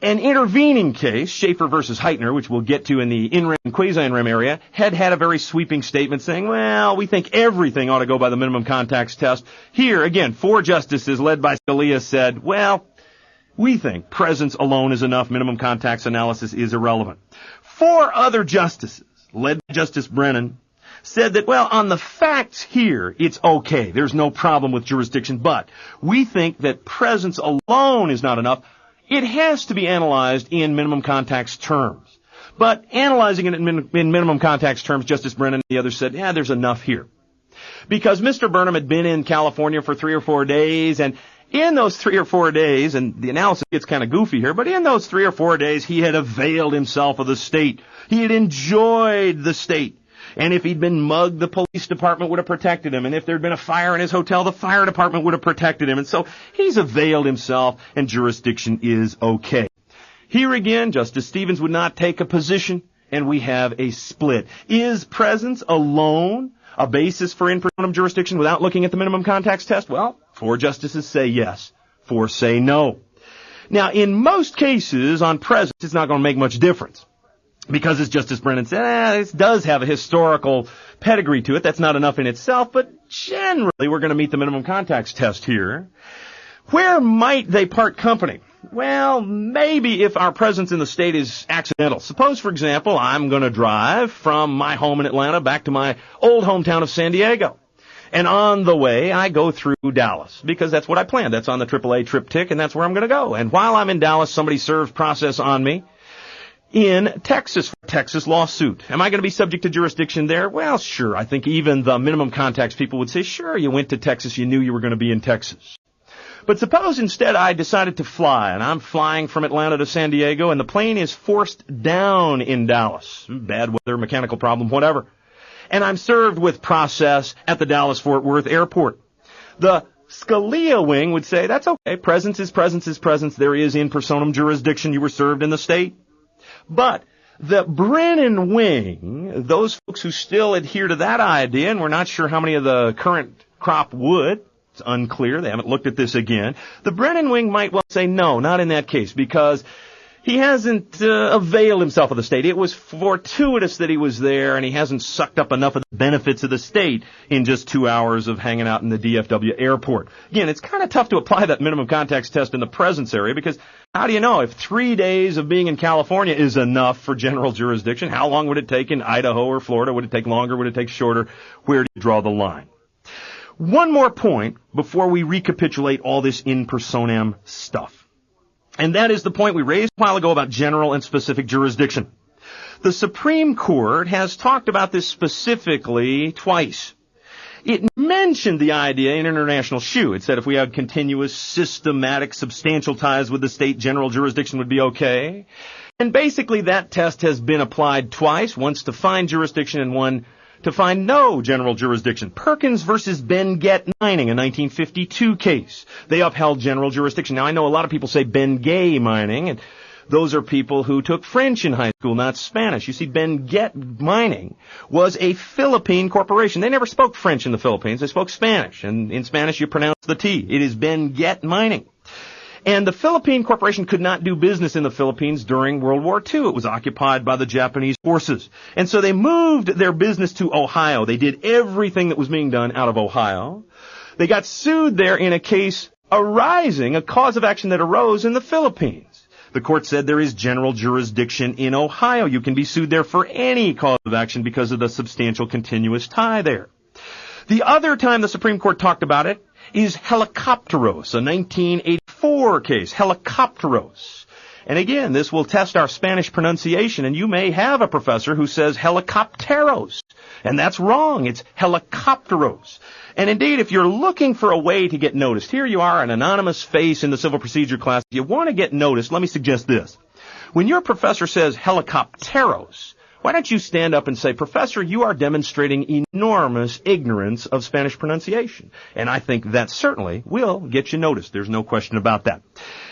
An intervening case, Schaefer versus Heitner, which we'll get to in the in-rem and quasi-in-rem area, had a very sweeping statement saying, well, we think everything ought to go by the minimum contacts test. Here, again, 4 justices led by Scalia said, well, we think presence alone is enough. Minimum contacts analysis is irrelevant. 4 other justices, led by Justice Brennan, said that, well, on the facts here, it's okay. There's no problem with jurisdiction, but we think that presence alone is not enough. It has to be analyzed in minimum contacts terms. But analyzing it in minimum contacts terms, Justice Brennan and the others said, yeah, there's enough here. Because Mr. Burnham had been in California for 3 or 4 days, and in those 3 or 4 days, and the analysis gets kind of goofy here, but in those 3 or 4 days, he had availed himself of the state. He had enjoyed the state. And if he'd been mugged, the police department would have protected him. And if there'd been a fire in his hotel, the fire department would have protected him. And so he's availed himself, and jurisdiction is okay. Here again, Justice Stevens would not take a position, and we have a split. Is presence alone a basis for in personam jurisdiction without looking at the minimum contacts test? Well, 4 justices say yes, 4 say no. Now, in most cases on presence, it's not going to make much difference. Because, as Justice Brennan said, this does have a historical pedigree to it. That's not enough in itself, but generally we're going to meet the minimum contacts test here. Where might they part company? Well, maybe if our presence in the state is accidental. Suppose, for example, I'm going to drive from my home in Atlanta back to my old hometown of San Diego. And on the way, I go through Dallas, because that's what I planned. That's on the AAA triptych, and that's where I'm going to go. And while I'm in Dallas, somebody serves process on me in Texas for a Texas lawsuit. Am I going to be subject to jurisdiction there? Well, sure. I think even the minimum contacts people would say, sure, you went to Texas, you knew you were going to be in Texas. But suppose instead I decided to fly, and I'm flying from Atlanta to San Diego, and the plane is forced down in Dallas. Bad weather, mechanical problem, whatever. And I'm served with process at the Dallas-Fort Worth airport. The Scalia wing would say, that's okay, presence is presence is presence. There is in personam jurisdiction. You were served in the state. But the Brennan wing, those folks who still adhere to that idea, and we're not sure how many of the current crop would, it's unclear, they haven't looked at this again, the Brennan wing might well say no, not in that case, because he hasn't availed himself of the state. It was fortuitous that he was there, and he hasn't sucked up enough of the benefits of the state in just 2 hours of hanging out in the DFW airport. Again, it's kind of tough to apply that minimum contacts test in the presence area, because how do you know if 3 days of being in California is enough for general jurisdiction? How long would it take in Idaho or Florida? Would it take longer? Would it take shorter? Where do you draw the line? One more point before we recapitulate all this in personam stuff. And that is the point we raised a while ago about general and specific jurisdiction. The Supreme Court has talked about this specifically twice. It mentioned the idea in International Shoe. It said if we had continuous, systematic, substantial ties with the state, general jurisdiction would be okay. And basically that test has been applied twice, once to find jurisdiction and one to find no general jurisdiction. Perkins versus Ben Gett Mining, a 1952 case. They upheld general jurisdiction. Now, I know a lot of people say Ben Gay Mining, and those are people who took French in high school, not Spanish. You see, Ben Gett Mining was a Philippine corporation. They never spoke French in the Philippines. They spoke Spanish, and in Spanish you pronounce the T. It is Ben Gett Mining. And the Philippine Corporation could not do business in the Philippines during World War II. It was occupied by the Japanese forces. And so they moved their business to Ohio. They did everything that was being done out of Ohio. They got sued there in a case arising, a cause of action that arose in the Philippines. The court said there is general jurisdiction in Ohio. You can be sued there for any cause of action because of the substantial continuous tie there. The other time the Supreme Court talked about it is Helicopteros, a 1984 case, Helicopteros. And again, this will test our Spanish pronunciation, and you may have a professor who says helicopteros, and that's wrong. It's Helicopteros. And indeed, if you're looking for a way to get noticed, here you are, an anonymous face in the civil procedure class. If you want to get noticed, let me suggest this. When your professor says helicopteros, why don't you stand up and say, Professor, you are demonstrating enormous ignorance of Spanish pronunciation. And I think that certainly will get you noticed. There's no question about that.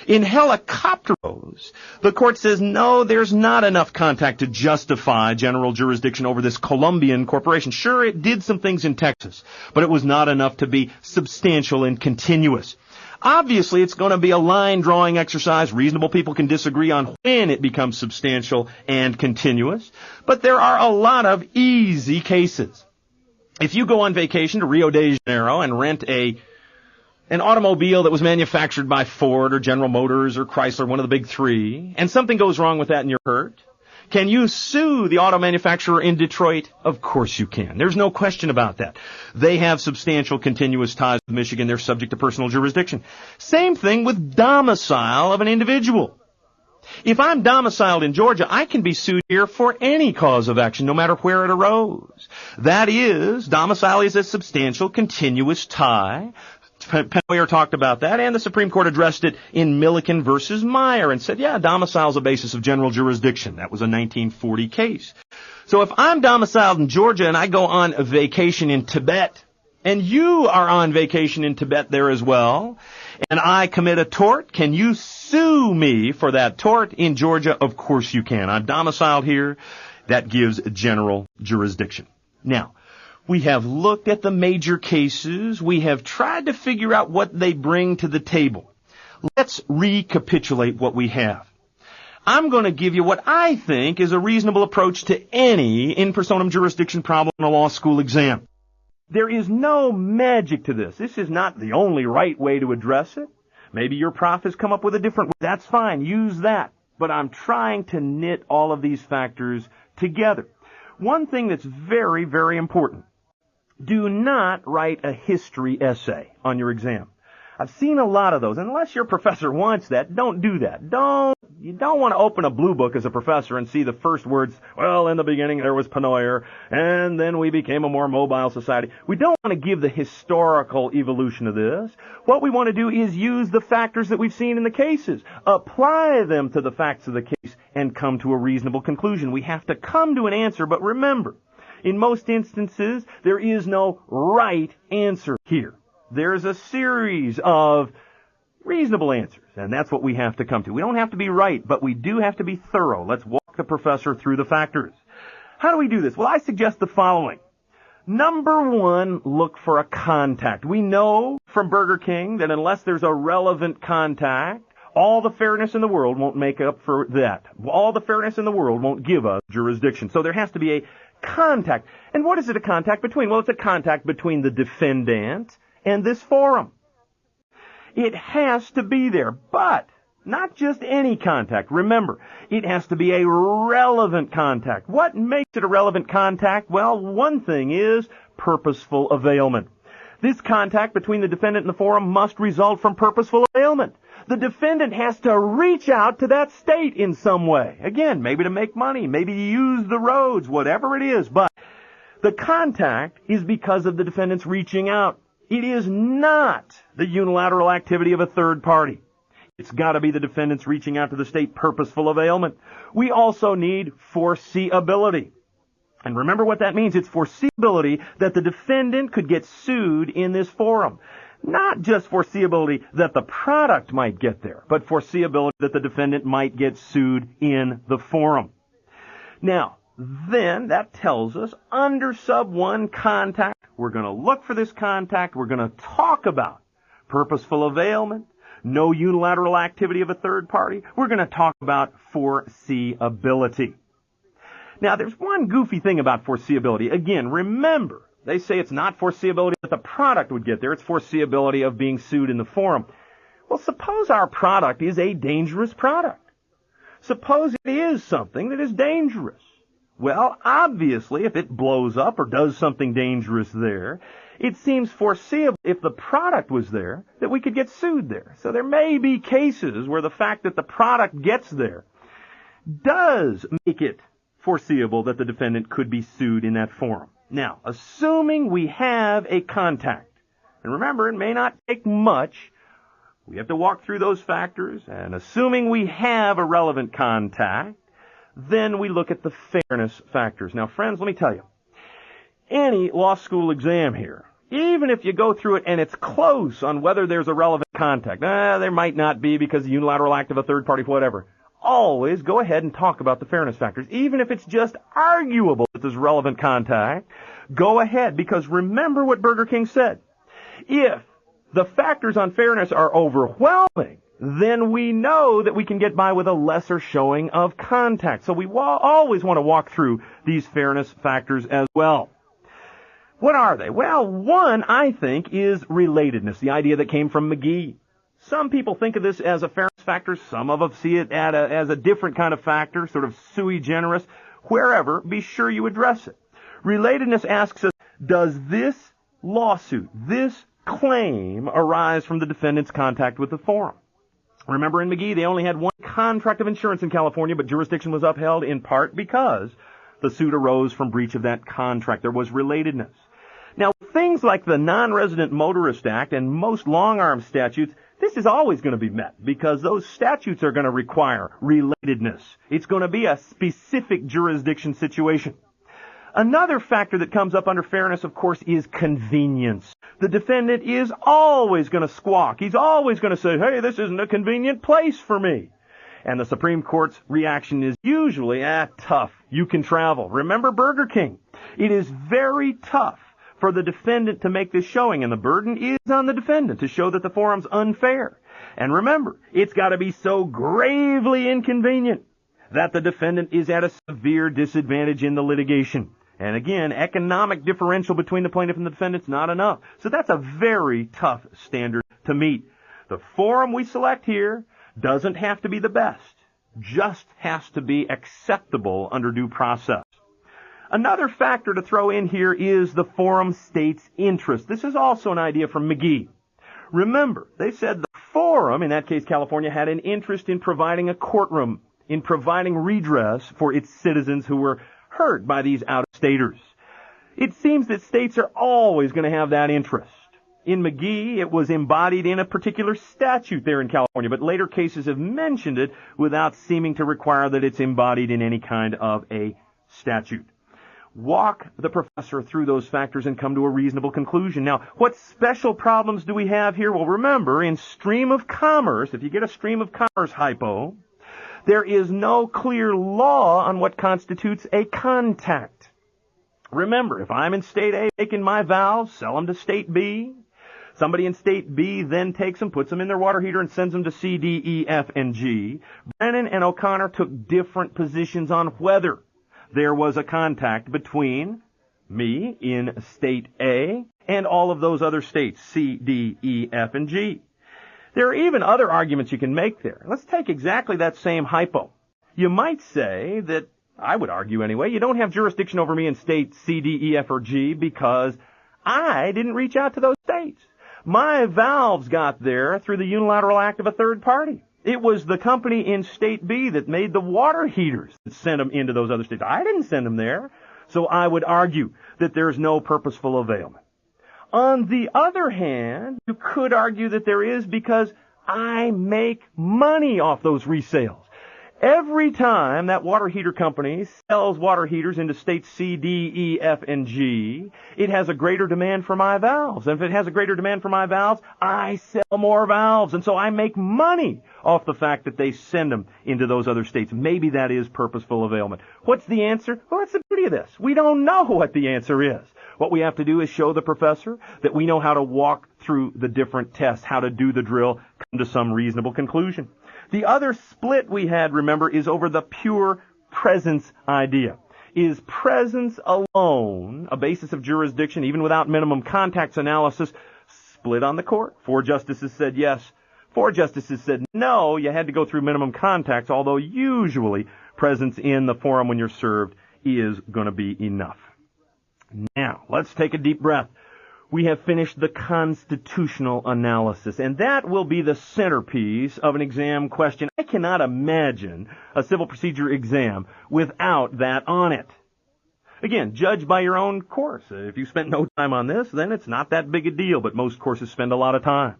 In Helicopteros, the court says, no, there's not enough contact to justify general jurisdiction over this Colombian corporation. Sure, it did some things in Texas, but it was not enough to be substantial and continuous. Obviously, it's going to be a line-drawing exercise. Reasonable people can disagree on when it becomes substantial and continuous. But there are a lot of easy cases. If you go on vacation to Rio de Janeiro and rent an automobile that was manufactured by Ford or General Motors or Chrysler, one of the big three, and something goes wrong with that and you're hurt, Can you sue the auto manufacturer in Detroit? Of course you can. There's no question about that. They have substantial continuous ties with Michigan. They're subject to personal jurisdiction. Same thing with domicile of an individual. If I'm domiciled in Georgia, I can be sued here for any cause of action, no matter where it arose. That is, domicile is a substantial continuous tie. Penway talked about that, and the Supreme Court addressed it in Milliken versus Meyer and said, yeah, domicile is a basis of general jurisdiction. That was a 1940 case. So if I'm domiciled in Georgia and I go on a vacation in Tibet, and you are on vacation in Tibet there as well, and I commit a tort, can you sue me for that tort in Georgia? Of course you can. I'm domiciled here. That gives general jurisdiction. Now, we have looked at the major cases. We have tried to figure out what they bring to the table. Let's recapitulate what we have. I'm going to give you what I think is a reasonable approach to any in personam jurisdiction problem in a law school exam. There is no magic to this. This is not the only right way to address it. Maybe your prof has come up with a different way. That's fine. Use that. But I'm trying to knit all of these factors together. One thing that's very, very important. Do not write a history essay on your exam. I've seen a lot of those. Unless your professor wants that, don't do that. You don't want to open a blue book as a professor and see the first words, well, in the beginning there was Pennoyer, and then we became a more mobile society. We don't want to give the historical evolution of this. What we want to do is use the factors that we've seen in the cases, apply them to the facts of the case, and come to a reasonable conclusion. We have to come to an answer, but remember, in most instances, there is no right answer here. There's a series of reasonable answers, and that's what we have to come to. We don't have to be right, but we do have to be thorough. Let's walk the professor through the factors. How do we do this? Well, I suggest the following. Number one, look for a contact. We know from Burger King that unless there's a relevant contact, all the fairness in the world won't make up for that. All the fairness in the world won't give us jurisdiction. So there has to be a contact. And what is it a contact between? Well, it's a contact between the defendant and this forum. It has to be there, but not just any contact. Remember, it has to be a relevant contact. What makes it a relevant contact? Well, one thing is purposeful availment. This contact between the defendant and the forum must result from purposeful availment. The defendant has to reach out to that state in some way. Again, maybe to make money, maybe to use the roads, whatever it is. But the contact is because of the defendant's reaching out. It is not the unilateral activity of a third party. It's got to be the defendant's reaching out to the state, purposeful availment. We also need foreseeability. And remember what that means. It's foreseeability that the defendant could get sued in this forum. Not just foreseeability that the product might get there, but foreseeability that the defendant might get sued in the forum. Now, then that tells us under sub 1 contact, we're going to look for this contact. We're going to talk about purposeful availment, no unilateral activity of a third party. We're going to talk about foreseeability. Now, there's one goofy thing about foreseeability. Again, remember, they say it's not foreseeability that the product would get there. It's foreseeability of being sued in the forum. Well, suppose our product is a dangerous product. Suppose it is something that is dangerous. Well, obviously, if it blows up or does something dangerous there, it seems foreseeable if the product was there that we could get sued there. So there may be cases where the fact that the product gets there does make it foreseeable that the defendant could be sued in that forum. Now, assuming we have a contact, and remember, it may not take much, we have to walk through those factors, and assuming we have a relevant contact, then we look at the fairness factors. Now, friends, let me tell you, any law school exam here, even if you go through it and it's close on whether there's a relevant contact, there might not be because the unilateral act of a third party, whatever, always go ahead and talk about the fairness factors. Even if it's just arguable that there's relevant contact, go ahead, because remember what Burger King said. If the factors on fairness are overwhelming, then we know that we can get by with a lesser showing of contact. So we always want to walk through these fairness factors as well. What are they? Well, one, I think, is relatedness, the idea that came from McGee. Some people think of this as a fairness factors. Some of us see it as a different kind of factor, sort of sui generis. Wherever, be sure you address it. Relatedness asks us, does this lawsuit, this claim, arise from the defendant's contact with the forum? Remember in McGee, they only had one contract of insurance in California, but jurisdiction was upheld in part because the suit arose from breach of that contract. There was relatedness. Now, things like the Non-Resident Motorist Act and most long-arm statutes, this is always going to be met because those statutes are going to require relatedness. It's going to be a specific jurisdiction situation. Another factor that comes up under fairness, of course, is convenience. The defendant is always going to squawk. He's always going to say, hey, this isn't a convenient place for me. And the Supreme Court's reaction is usually, tough. You can travel. Remember Burger King. It is very tough for the defendant to make this showing, and the burden is on the defendant to show that the forum's unfair. And remember, it's got to be so gravely inconvenient that the defendant is at a severe disadvantage in the litigation. And again, economic differential between the plaintiff and the defendant's not enough. So that's a very tough standard to meet. The forum we select here doesn't have to be the best, just has to be acceptable under due process. Another factor to throw in here is the forum state's interest. This is also an idea from McGee. Remember, they said the forum, in that case California, had an interest in providing a courtroom, in providing redress for its citizens who were hurt by these out-of-staters. It seems that states are always going to have that interest. In McGee, it was embodied in a particular statute there in California, but later cases have mentioned it without seeming to require that it's embodied in any kind of a statute. Walk the professor through those factors and come to a reasonable conclusion. Now, what special problems do we have here? Well, remember, in stream of commerce, if you get a stream of commerce hypo, there is no clear law on what constitutes a contact. Remember, if I'm in State A making my valves, sell them to State B, somebody in State B then takes them, puts them in their water heater, and sends them to C, D, E, F, and G. Brennan and O'Connor took different positions on whether there was a contact between me in State A and all of those other states, C, D, E, F, and G. There are even other arguments you can make there. Let's take exactly that same hypo. You might say that, I would argue anyway, you don't have jurisdiction over me in state C, D, E, F, or G because I didn't reach out to those states. My valves got there through the unilateral act of a third party. It was the company in State B that made the water heaters that sent them into those other states. I didn't send them there. So I would argue that there's no purposeful availment. On the other hand, you could argue that there is because I make money off those resales. Every time that water heater company sells water heaters into states C, D, E, F, and G, it has a greater demand for my valves. And if it has a greater demand for my valves, I sell more valves. And so I make money off the fact that they send them into those other states. Maybe that is purposeful availment. What's the answer? Well, that's the beauty of this. We don't know what the answer is. What we have to do is show the professor that we know how to walk through the different tests, how to do the drill, come to some reasonable conclusion. The other split we had, remember, is over the pure presence idea. Is presence alone a basis of jurisdiction, even without minimum contacts analysis? Split on the court. 4 justices said yes. 4 justices said no, you had to go through minimum contacts, although usually presence in the forum when you're served is going to be enough. Now, let's take a deep breath. We have finished the constitutional analysis, and that will be the centerpiece of an exam question. I cannot imagine a civil procedure exam without that on it. Again, judge by your own course. If you spent no time on this, then it's not that big a deal, but most courses spend a lot of time.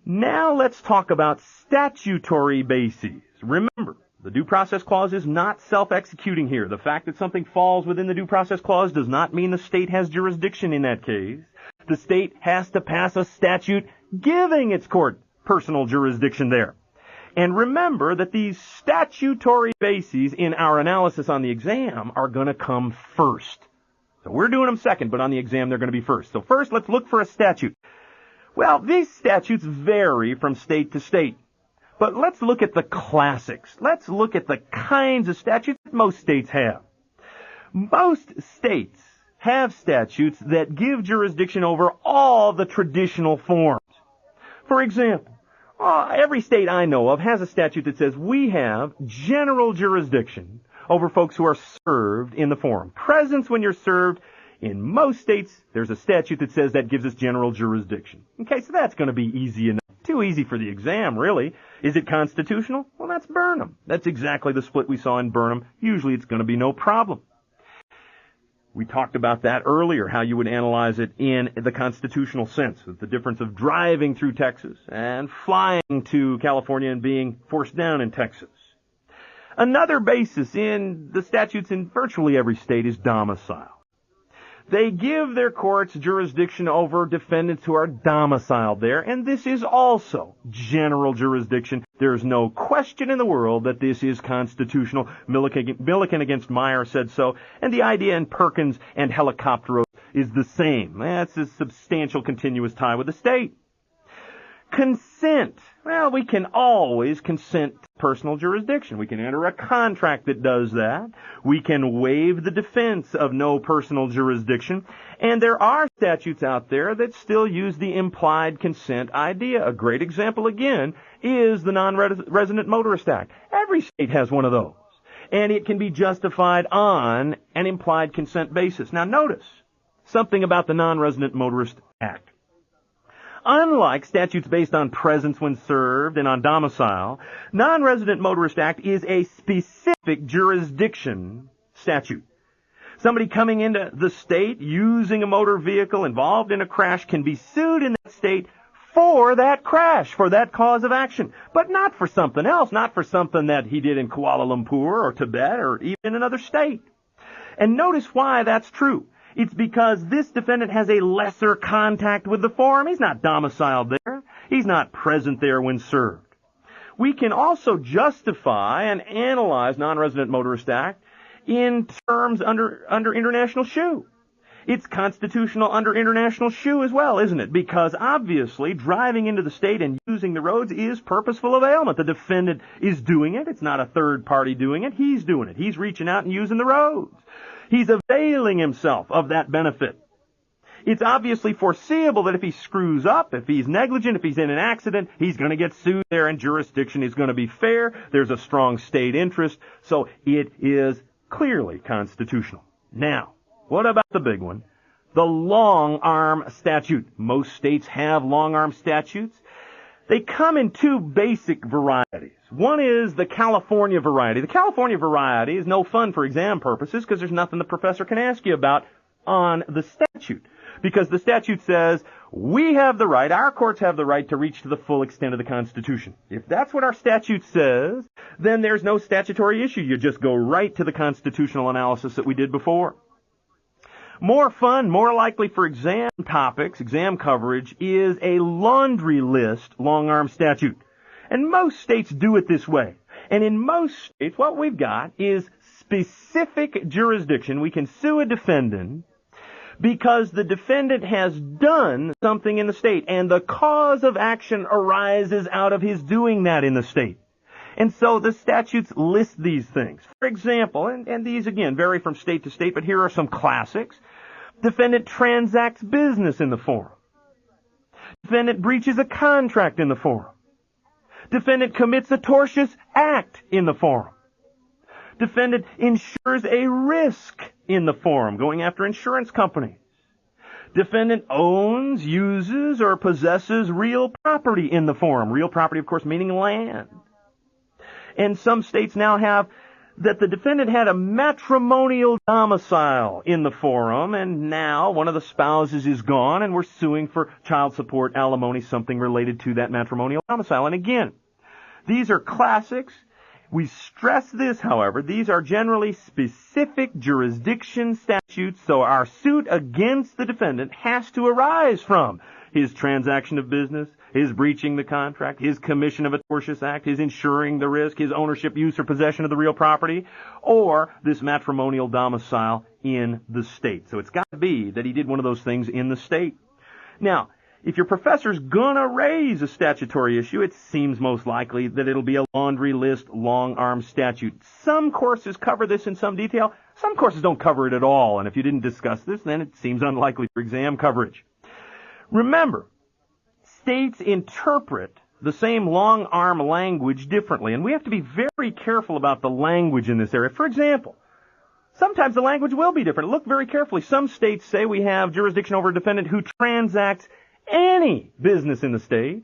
Now let's talk about statutory bases. Remember, the Due Process Clause is not self-executing here. The fact that something falls within the Due Process Clause does not mean the state has jurisdiction in that case. The state has to pass a statute giving its court personal jurisdiction there. And remember that these statutory bases in our analysis on the exam are going to come first. So we're doing them second, but on the exam they're going to be first. So first, let's look for a statute. Well, these statutes vary from state to state. But let's look at the classics. Let's look at the kinds of statutes that most states have. Most states have statutes that give jurisdiction over all the traditional forms. For example, Every state I know of has a statute that says we have general jurisdiction over folks who are served in the forum. Presence when you're served. In most states, there's a statute that says that gives us general jurisdiction. Okay, so that's going to be easy enough. Too easy for the exam, really. Is it constitutional? Well, that's Burnham. That's exactly the split we saw in Burnham. Usually it's going to be no problem. We talked about that earlier, how you would analyze it in the constitutional sense, with the difference of driving through Texas and flying to California and being forced down in Texas. Another basis in the statutes in virtually every state is domicile. They give their courts jurisdiction over defendants who are domiciled there, and this is also general jurisdiction. There is no question in the world that this is constitutional. Milliken against Meyer said so, and the idea in Perkins and Helicopteros is the same. That's a substantial continuous tie with the state. Consent. Well, we can always consent to personal jurisdiction. We can enter a contract that does that. We can waive the defense of no personal jurisdiction. And there are statutes out there that still use the implied consent idea. A great example, again, is the Non-Resident Motorist Act. Every state has one of those. And it can be justified on an implied consent basis. Now, notice something about the Non-Resident Motorist Act. Unlike statutes based on presence when served and on domicile, Non-Resident Motorist Act is a specific jurisdiction statute. Somebody coming into the state using a motor vehicle involved in a crash can be sued in that state for that crash, for that cause of action, but not for something else, not for something that he did in Kuala Lumpur or Tibet or even in another state. And notice why that's true. It's because this defendant has a lesser contact with the forum. He's not domiciled there. He's not present there when served. We can also justify and analyze Non-Resident Motorist Act in terms under international shoe. It's constitutional under international shoe as well, isn't it? Because obviously driving into the state and using the roads is purposeful availment. The defendant is doing it. It's not a third party doing it. He's doing it. He's reaching out and using the roads. He's availing himself of that benefit. It's obviously foreseeable that if he screws up, if he's negligent, if he's in an accident, he's going to get sued there, and jurisdiction is going to be fair. There's a strong state interest, so it is clearly constitutional. Now, what about the big one? The long-arm statute. Most states have long-arm statutes. They come in two basic varieties. One is the California variety. The California variety is no fun for exam purposes because there's nothing the professor can ask you about on the statute. Because the statute says we have the right, our courts have the right to reach to the full extent of the Constitution. If that's what our statute says, then there's no statutory issue. You just go right to the constitutional analysis that we did before. More fun, more likely for exam topics, exam coverage, is a laundry list long-arm statute. And most states do it this way. And in most states, what we've got is specific jurisdiction. We can sue a defendant because the defendant has done something in the state, and the cause of action arises out of his doing that in the state. And so the statutes list these things. For example, and these again vary from state to state, but here are some classics. Defendant transacts business in the forum. Defendant breaches a contract in the forum. Defendant commits a tortious act in the forum. Defendant insures a risk in the forum, going after insurance companies. Defendant owns, uses, or possesses real property in the forum. Real property, of course, meaning land. And some states now have that the defendant had a matrimonial domicile in the forum, and now one of the spouses is gone, and we're suing for child support, alimony, something related to that matrimonial domicile. And again, these are classics. We stress this, however, these are generally specific jurisdiction statutes, so our suit against the defendant has to arise from his transaction of business, his breaching the contract, his commission of a tortious act, his insuring the risk, his ownership, use, or possession of the real property, or this matrimonial domicile in the state. So it's got to be that he did one of those things in the state. Now, if your professor's gonna raise a statutory issue, it seems most likely that it'll be a laundry list long-arm statute. Some courses cover this in some detail. Some courses don't cover it at all. And if you didn't discuss this, then it seems unlikely for exam coverage. Remember, states interpret the same long-arm language differently. And we have to be very careful about the language in this area. For example, sometimes the language will be different. Look very carefully. Some states say we have jurisdiction over a defendant who transacts any business in the state.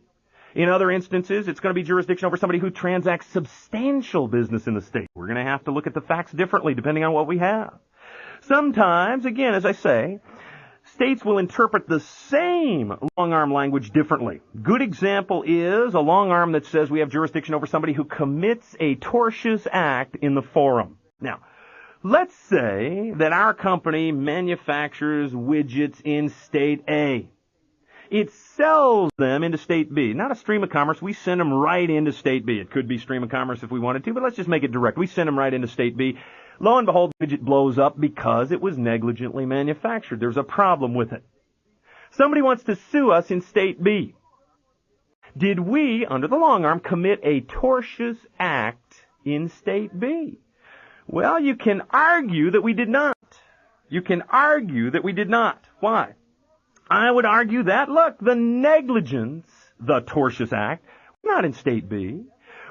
In other instances, it's going to be jurisdiction over somebody who transacts substantial business in the state. We're going to have to look at the facts differently depending on what we have. Sometimes, again, as I say, states will interpret the same long-arm language differently. Good example is a long-arm that says we have jurisdiction over somebody who commits a tortious act in the forum. Now, let's say that our company manufactures widgets in State A. It sells them into State B. Not a stream of commerce. We send them right into State B. It could be stream of commerce if we wanted to, but let's just make it direct. We send them right into State B. Lo and behold, the widget blows up because it was negligently manufactured. There's a problem with it. Somebody wants to sue us in State B. Did we, under the long arm, commit a tortious act in State B? Well, you can argue that we did not. You can argue that we did not. Why? I would argue that, look, the negligence, the tortious act, not in State B.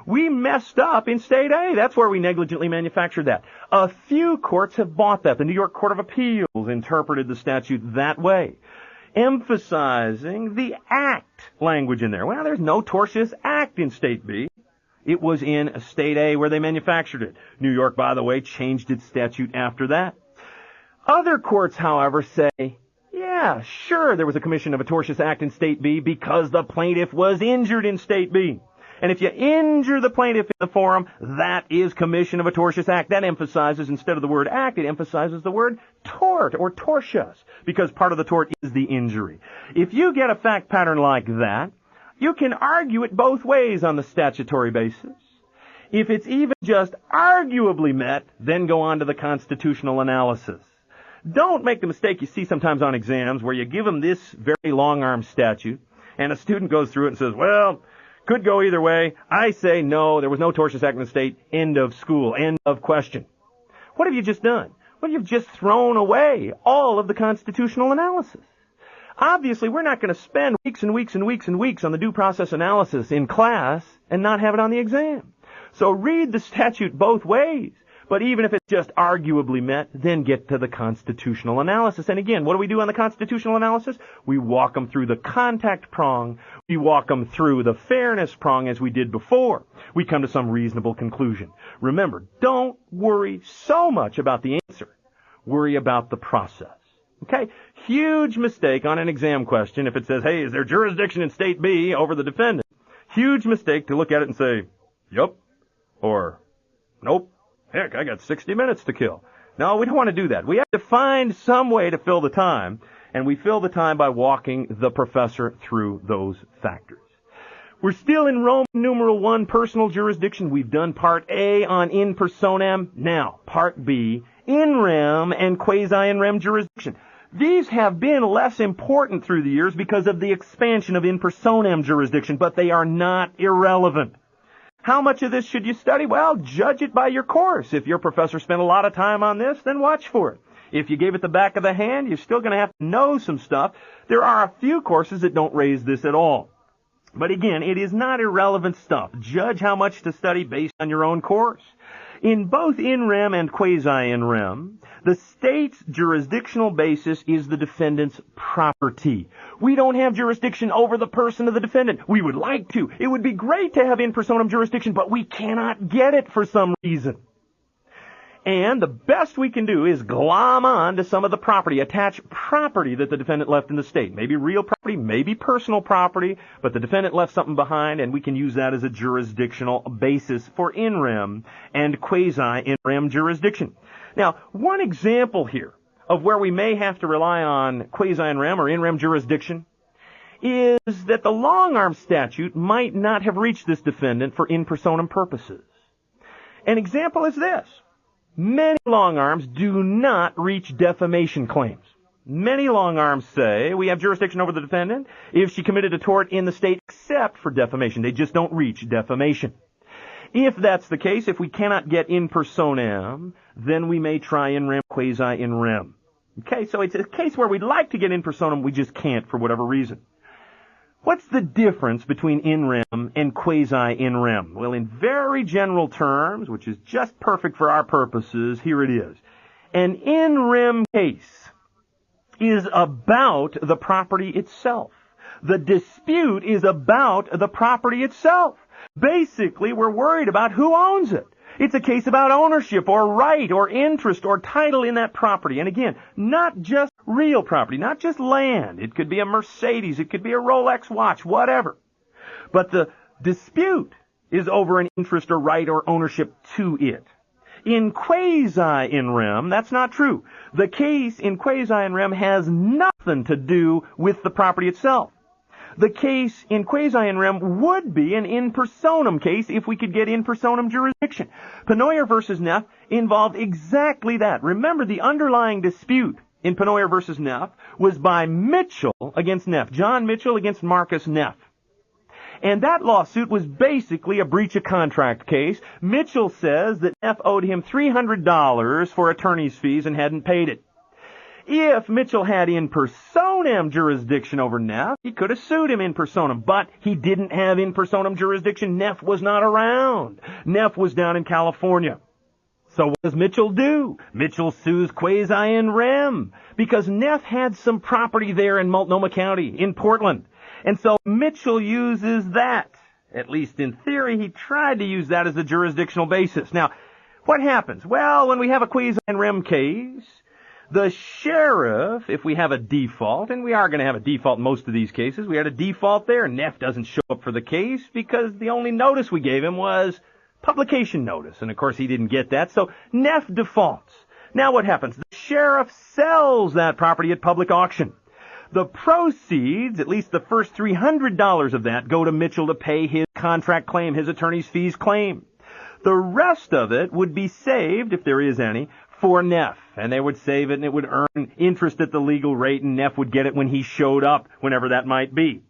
We messed up in State A. That's where we negligently manufactured that. A few courts have bought that. The New York Court of Appeals interpreted the statute that way, emphasizing the act language in there. Well, there's no tortious act in State B. It was in State A where they manufactured it. New York, by the way, changed its statute after that. Other courts, however, say, yeah, sure, there was a commission of a tortious act in State B because the plaintiff was injured in State B. And if you injure the plaintiff in the forum, that is commission of a tortious act. That emphasizes, instead of the word act, it emphasizes the word tort or tortious, because part of the tort is the injury. If you get a fact pattern like that, you can argue it both ways on the statutory basis. If it's even just arguably met, then go on to the constitutional analysis. Don't make the mistake you see sometimes on exams where you give them this very long-arm statute, and a student goes through it and says, well, could go either way. I say no, there was no tortious act in the state. End of school. End of question. What have you just done? Well, you've just thrown away all of the constitutional analysis. Obviously, we're not going to spend weeks and weeks and weeks and weeks on the due process analysis in class and not have it on the exam. So read the statute both ways. But even if it's just arguably met, then get to the constitutional analysis. And again, what do we do on the constitutional analysis? We walk them through the contact prong. We walk them through the fairness prong as we did before. We come to some reasonable conclusion. Remember, don't worry so much about the answer. Worry about the process. Okay? Huge mistake on an exam question if it says, hey, is there jurisdiction in State B over the defendant? Huge mistake to look at it and say, yup, or nope. Heck, I got 60 minutes to kill. No, we don't want to do that. We have to find some way to fill the time, and we fill the time by walking the professor through those factors. We're still in Roman numeral 1, personal jurisdiction. We've done part A on in personam. Now, part B, in rem and quasi-in rem jurisdiction. These have been less important through the years because of the expansion of in personam jurisdiction, but they are not irrelevant. How much of this should you study? Well, judge it by your course. If your professor spent a lot of time on this, then watch for it. If you gave it the back of the hand, you're still going to have to know some stuff. There are a few courses that don't raise this at all. But again, it is not irrelevant stuff. Judge how much to study based on your own course. In both in rem and quasi-in rem, the state's jurisdictional basis is the defendant's property. We don't have jurisdiction over the person of the defendant. We would like to. It would be great to have in personam jurisdiction, but we cannot get it for some reason. And the best we can do is glom on to some of the property, attach property that the defendant left in the state. Maybe real property, maybe personal property, but the defendant left something behind, and we can use that as a jurisdictional basis for in rem and quasi-in rem jurisdiction. Now, one example here of where we may have to rely on quasi-in rem or in rem jurisdiction is that the long-arm statute might not have reached this defendant for in personam purposes. An example is this. Many long arms do not reach defamation claims. Many long arms say we have jurisdiction over the defendant if she committed a tort in the state except for defamation. They just don't reach defamation. If that's the case, if we cannot get in personam, then we may try in rem, quasi-in rem. Okay, so it's a case where we'd like to get in personam, we just can't for whatever reason. What's the difference between in rem and quasi-in rem? Well, in very general terms, which is just perfect for our purposes, here it is. An in rem case is about the property itself. The dispute is about the property itself. Basically, we're worried about who owns it. It's a case about ownership or right or interest or title in that property. And again, not just real property, not just land. It could be a Mercedes, it could be a Rolex watch, whatever. But the dispute is over an interest or right or ownership to it. In quasi-in rem, that's not true. The case in quasi-in rem has nothing to do with the property itself. The case in quasi-in rem would be an in personam case if we could get in personam jurisdiction. Pennoyer versus Neff involved exactly that. Remember, the underlying dispute in Pennoyer versus Neff was by Mitchell against Neff. John Mitchell against Marcus Neff. And that lawsuit was basically a breach of contract case. Mitchell says that Neff owed him $300 for attorney's fees and hadn't paid it. If Mitchell had in personam jurisdiction over Neff, he could have sued him in personam, but he didn't have in personam jurisdiction. Neff was not around. Neff was down in California. So what does Mitchell do? Mitchell sues quasi-in rem because Neff had some property there in Multnomah County, in Portland. And so Mitchell uses that. At least in theory, he tried to use that as a jurisdictional basis. Now, what happens? Well, when we have a quasi-in rem case, the sheriff, if we have a default, and we are going to have a default in most of these cases, we had a default there, and Neff doesn't show up for the case because the only notice we gave him was publication notice. And of course he didn't get that, so Neff defaults. Now what happens? The sheriff sells that property at public auction. The proceeds, at least the first $300 of that, go to Mitchell to pay his contract claim, his attorney's fees claim. The rest of it would be saved, if there is any, for Neff, and they would save it and it would earn interest at the legal rate, and Neff would get it when he showed up, whenever that might be.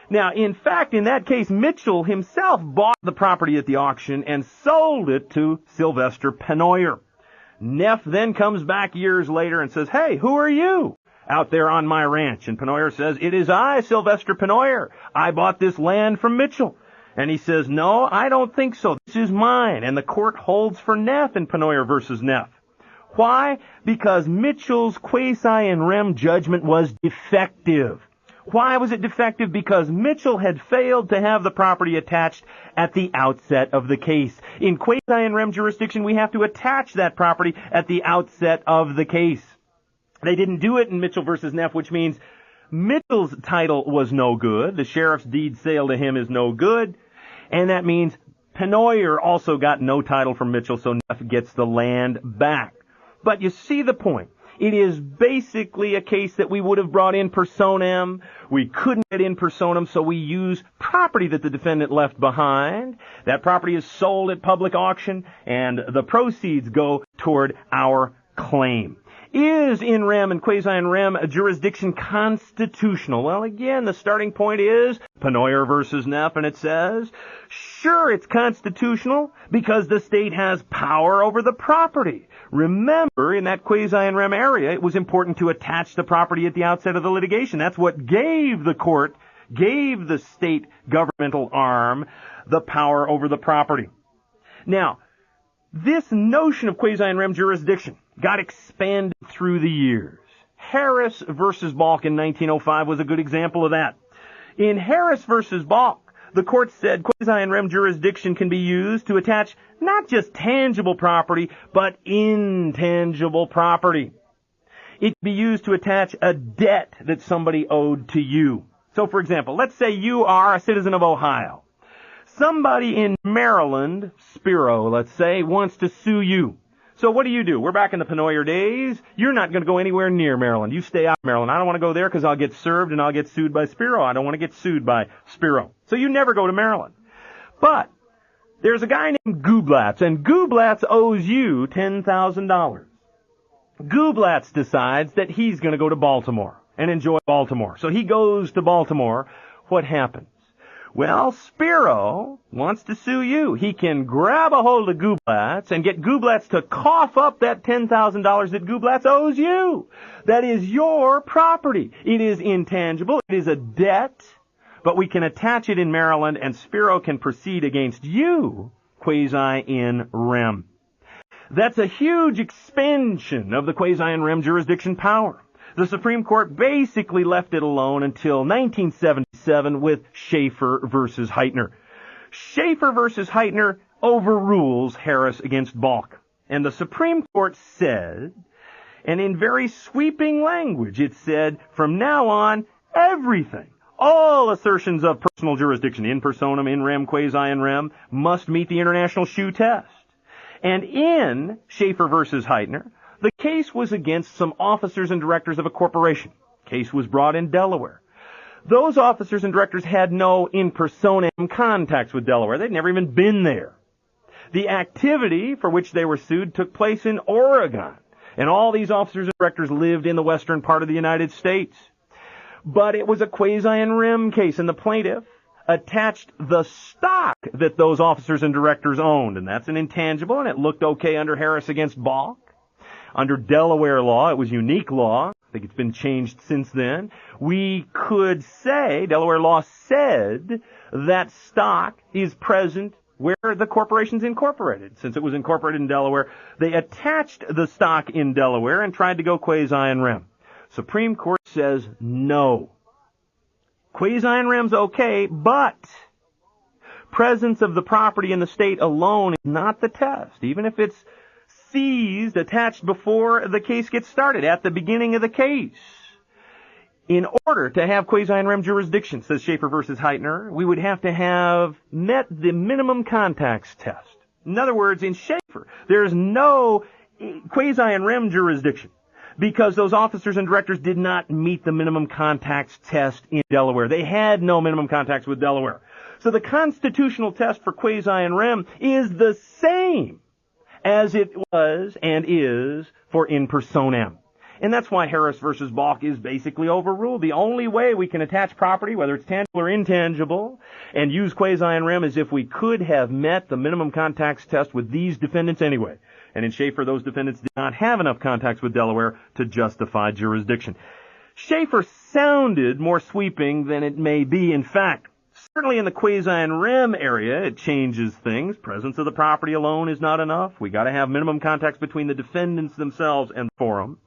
Now, in fact, in that case, Mitchell himself bought the property at the auction and sold it to Sylvester Pennoyer. Neff then comes back years later and says, "Hey, who are you out there on my ranch?" And Pennoyer says, "It is I, Sylvester Pennoyer. I bought this land from Mitchell." And he says, "No, I don't think so. This is mine." And the court holds for Neff in Pennoyer versus Neff. Why? Because Mitchell's quasi-in rem judgment was defective. Why was it defective? Because Mitchell had failed to have the property attached at the outset of the case. In quasi-in rem jurisdiction, we have to attach that property at the outset of the case. They didn't do it in Mitchell versus Neff, which means Mitchell's title was no good. The sheriff's deed sale to him is no good. And that means Pennoyer also got no title from Mitchell, so Neff gets the land back. But you see the point. It is basically a case that we would have brought in personam. We couldn't get in personam, so we use property that the defendant left behind. That property is sold at public auction, and the proceeds go toward our claim. Is in rem and quasi-in rem a jurisdiction constitutional? Well, again, the starting point is Pennoyer versus Neff, and it says, sure, it's constitutional because the state has power over the property. Remember, in that quasi-in rem area, it was important to attach the property at the outset of the litigation. That's what gave the court, gave the state governmental arm the power over the property. Now, this notion of quasi-in rem jurisdiction got expanded through the years. Harris versus Balk in 1905 was a good example of that. In Harris versus Balk, the court said quasi-in rem jurisdiction can be used to attach not just tangible property, but intangible property. It can be used to attach a debt that somebody owed to you. So, for example, let's say you are a citizen of Ohio. Somebody in Maryland, Spiro, let's say, wants to sue you. So what do? We're back in the Pennoyer days. You're not going to go anywhere near Maryland. You stay out of Maryland. I don't want to go there because I'll get served and I'll get sued by Spiro. I don't want to get sued by Spiro. So you never go to Maryland. But there's a guy named Gublatz, and Gublatz owes you $10,000. Gublatz decides that he's going to go to Baltimore and enjoy Baltimore. So he goes to Baltimore. What happens? Well, Spiro wants to sue you. He can grab a hold of Gublatz and get Gublatz to cough up that $10,000 that Gublatz owes you. That is your property. It is intangible. It is a debt, but we can attach it in Maryland, and Spiro can proceed against you, quasi in rem. That's a huge expansion of the quasi in rem jurisdiction power. The Supreme Court basically left it alone until 1977 with Schaefer versus Heitner. Schaefer versus Heitner overrules Harris against Balk. And the Supreme Court said, and in very sweeping language, it said, from now on, everything, all assertions of personal jurisdiction, in personam, in rem, quasi in rem, must meet the international shoe test. And in Schaefer versus Heitner, the case was against some officers and directors of a corporation. Case was brought in Delaware. Those officers and directors had no in personam contacts with Delaware. They'd never even been there. The activity for which they were sued took place in Oregon, and all these officers and directors lived in the western part of the United States. But it was a quasi in rem case, and the plaintiff attached the stock that those officers and directors owned, and that's an intangible, and it looked okay under Harris against Balk. Under Delaware law, it was unique law. I think it's been changed since then. We could say, Delaware law said, that stock is present where the corporation's incorporated. Since it was incorporated in Delaware, they attached the stock in Delaware and tried to go quasi in rem. Supreme Court says no. Quasi in rem's okay, but presence of the property in the state alone is not the test. Even if it's seized, attached before the case gets started, at the beginning of the case. In order to have quasi in rem jurisdiction, says Schaefer versus Heitner, we would have to have met the minimum contacts test. In other words, in Schaefer, there's no quasi in rem jurisdiction because those officers and directors did not meet the minimum contacts test in Delaware. They had no minimum contacts with Delaware. So the constitutional test for quasi in rem is the same as it was and is for in personam. And that's why Harris versus Balk is basically overruled. The only way we can attach property, whether it's tangible or intangible, and use quasi in rem is if we could have met the minimum contacts test with these defendants anyway. And in Schaefer, those defendants did not have enough contacts with Delaware to justify jurisdiction. Schaefer sounded more sweeping than it may be. In fact, certainly in the quasi in rem area, it changes things. Presence of the property alone is not enough. We got to have minimum contacts between the defendants themselves and the forum.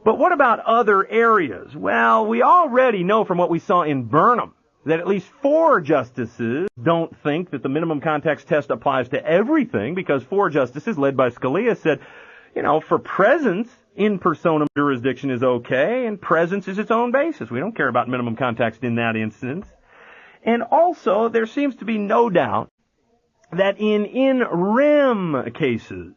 But what about other areas? Well, we already know from what we saw in Burnham that at least 4 justices don't think that the minimum contacts test applies to everything, because 4 justices, led by Scalia, said, for presence, in personam jurisdiction is okay, and presence is its own basis. We don't care about minimum contacts in that instance. And also, there seems to be no doubt that in rem cases,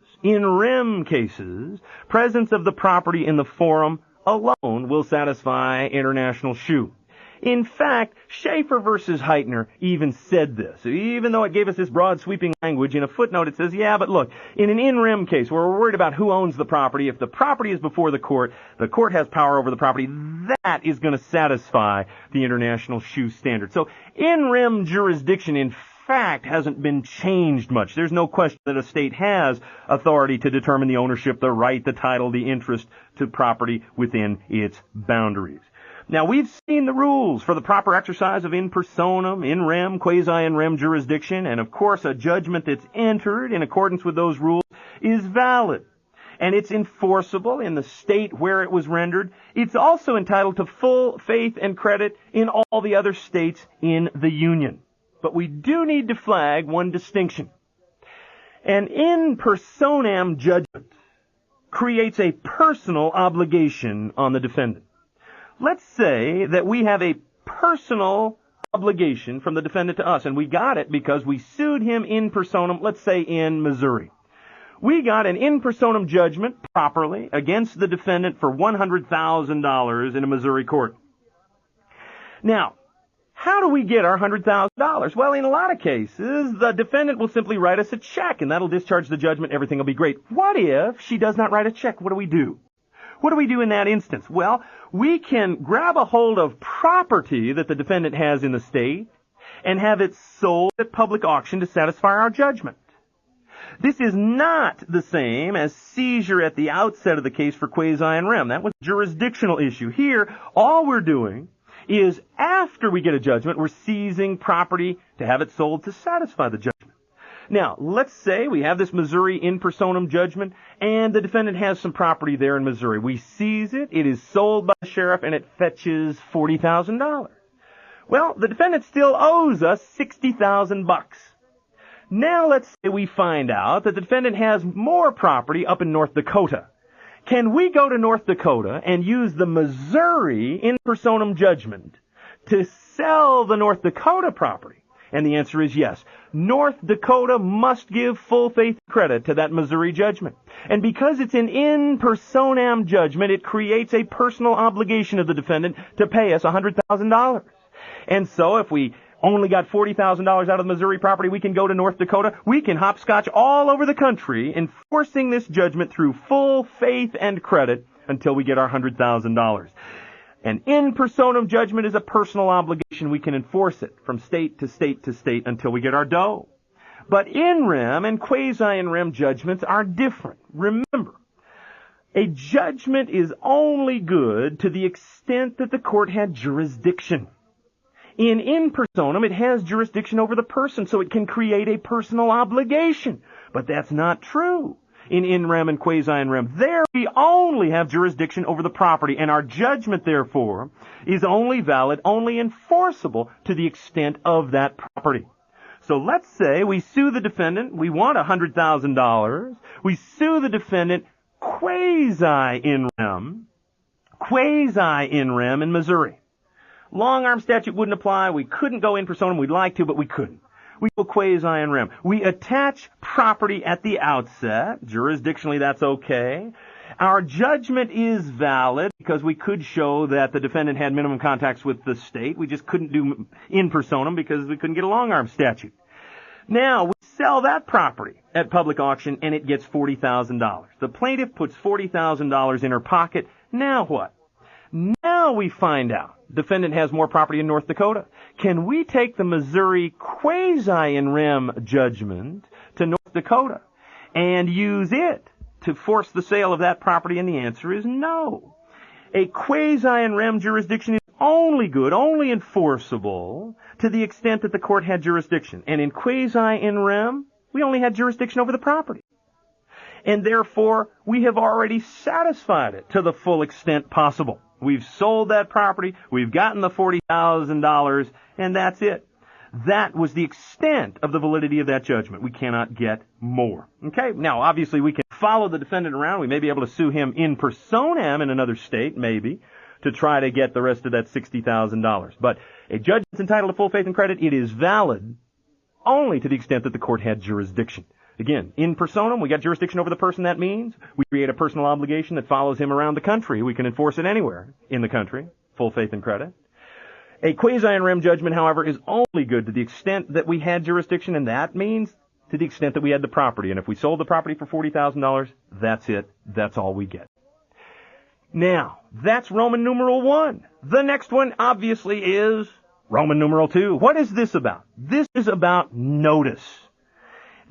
presence of the property in the forum alone will satisfy international shoe. In fact, Schaefer versus Heitner even said this. Even though it gave us this broad sweeping language, in a footnote it says, yeah, but look, in an in rem case where we're worried about who owns the property, if the property is before the court has power over the property, that is going to satisfy the international shoe standard. So in rem jurisdiction, in fact, hasn't been changed much. There's no question that a state has authority to determine the ownership, the right, the title, the interest to property within its boundaries. Now, we've seen the rules for the proper exercise of in personam, in rem, quasi in rem jurisdiction, and of course a judgment that's entered in accordance with those rules is valid. And it's enforceable in the state where it was rendered. It's also entitled to full faith and credit in all the other states in the Union. But we do need to flag one distinction. An in personam judgment creates a personal obligation on the defendant. Let's say that we have a personal obligation from the defendant to us, and we got it because we sued him in personam, let's say in Missouri. We got an in personam judgment properly against the defendant for $100,000 in a Missouri court. Now, how do we get our $100,000? Well, in a lot of cases, the defendant will simply write us a check, and that'll discharge the judgment. Everything will be great. What if she does not write a check? What do we do? What do we do in that instance? Well, we can grab a hold of property that the defendant has in the state and have it sold at public auction to satisfy our judgment. This is not the same as seizure at the outset of the case for quasi in rem. That was a jurisdictional issue. Here, all we're doing is after we get a judgment, we're seizing property to have it sold to satisfy the judgment. Now, let's say we have this Missouri in personam judgment, and the defendant has some property there in Missouri. We seize it, it is sold by the sheriff, and it fetches $40,000. Well, the defendant still owes us $60,000. Now let's say we find out that the defendant has more property up in North Dakota. Can we go to North Dakota and use the Missouri in personam judgment to sell the North Dakota property? And the answer is yes. North Dakota must give full faith and credit to that Missouri judgment. And because it's an in personam judgment, it creates a personal obligation of the defendant to pay us $100,000. And so if we only got $40,000 out of the Missouri property, we can go to North Dakota. We can hopscotch all over the country enforcing this judgment through full faith and credit until we get our $100,000. An in personam judgment is a personal obligation. We can enforce it from state to state to state until we get our dough. But in rem and quasi-in rem judgments are different. Remember, a judgment is only good to the extent that the court had jurisdiction. In personam, it has jurisdiction over the person, so it can create a personal obligation. But that's not true. In rem and quasi-in rem, there we only have jurisdiction over the property, and our judgment, therefore, is only valid, only enforceable to the extent of that property. So let's say we sue the defendant, we want $100,000, we sue the defendant quasi-in rem in Missouri. Long-arm statute wouldn't apply, we couldn't go in personam, we'd like to, but we couldn't. We go quasi-in rem. We attach property at the outset. Jurisdictionally, that's okay. Our judgment is valid because we could show that the defendant had minimum contacts with the state. We just couldn't do in personam because we couldn't get a long-arm statute. Now, we sell that property at public auction and it gets $40,000. The plaintiff puts $40,000 in her pocket. Now what? Now we find out defendant has more property in North Dakota. Can we take the Missouri quasi-in rem judgment to North Dakota and use it to force the sale of that property? And the answer is no. A quasi-in rem jurisdiction is only good, only enforceable to the extent that the court had jurisdiction. And in quasi-in rem, we only had jurisdiction over the property. And therefore, we have already satisfied it to the full extent possible. We've sold that property, we've gotten the $40,000, and that's it. That was the extent of the validity of that judgment. We cannot get more. Okay? Now, obviously, we can follow the defendant around. We may be able to sue him in personam in another state, maybe, to try to get the rest of that $60,000. But a judgment is entitled to full faith and credit. It is valid only to the extent that the court had jurisdiction. Again, in personam, we got jurisdiction over the person. That means we create a personal obligation that follows him around the country. We can enforce it anywhere in the country, full faith and credit. A quasi-in rem judgment, however, is only good to the extent that we had jurisdiction, and that means to the extent that we had the property. And if we sold the property for $40,000, that's it. That's all we get. Now, that's Roman numeral 1. The next one, obviously, is Roman numeral 2. What is this about? This is about notice.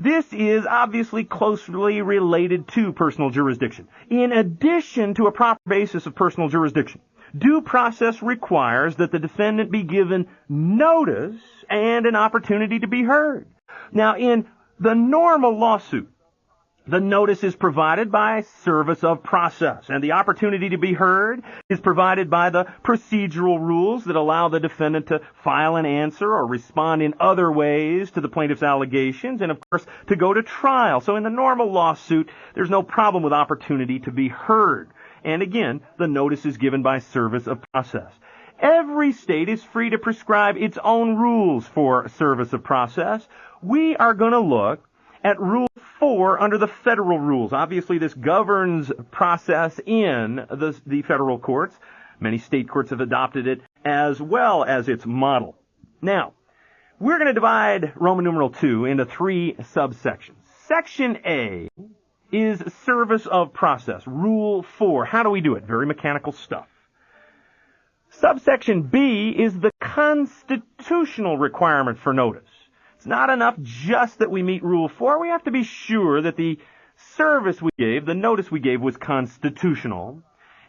This is obviously closely related to personal jurisdiction. In addition to a proper basis of personal jurisdiction, due process requires that the defendant be given notice and an opportunity to be heard. Now, in the normal lawsuit, the notice is provided by service of process, and the opportunity to be heard is provided by the procedural rules that allow the defendant to file an answer or respond in other ways to the plaintiff's allegations, and of course, to go to trial. So in the normal lawsuit, there's no problem with opportunity to be heard. And again, the notice is given by service of process. Every state is free to prescribe its own rules for service of process. We are going to look at Rule 4 under the federal rules. Obviously, this governs process in the federal courts. Many state courts have adopted it as well as its model. Now, we're going to divide Roman numeral 2 into 3 subsections. Section A is service of process. Rule 4. How do we do it? Very mechanical stuff. Subsection B is the constitutional requirement for notice. It's not enough just that we meet Rule 4. We have to be sure that the service we gave, the notice we gave, was constitutional.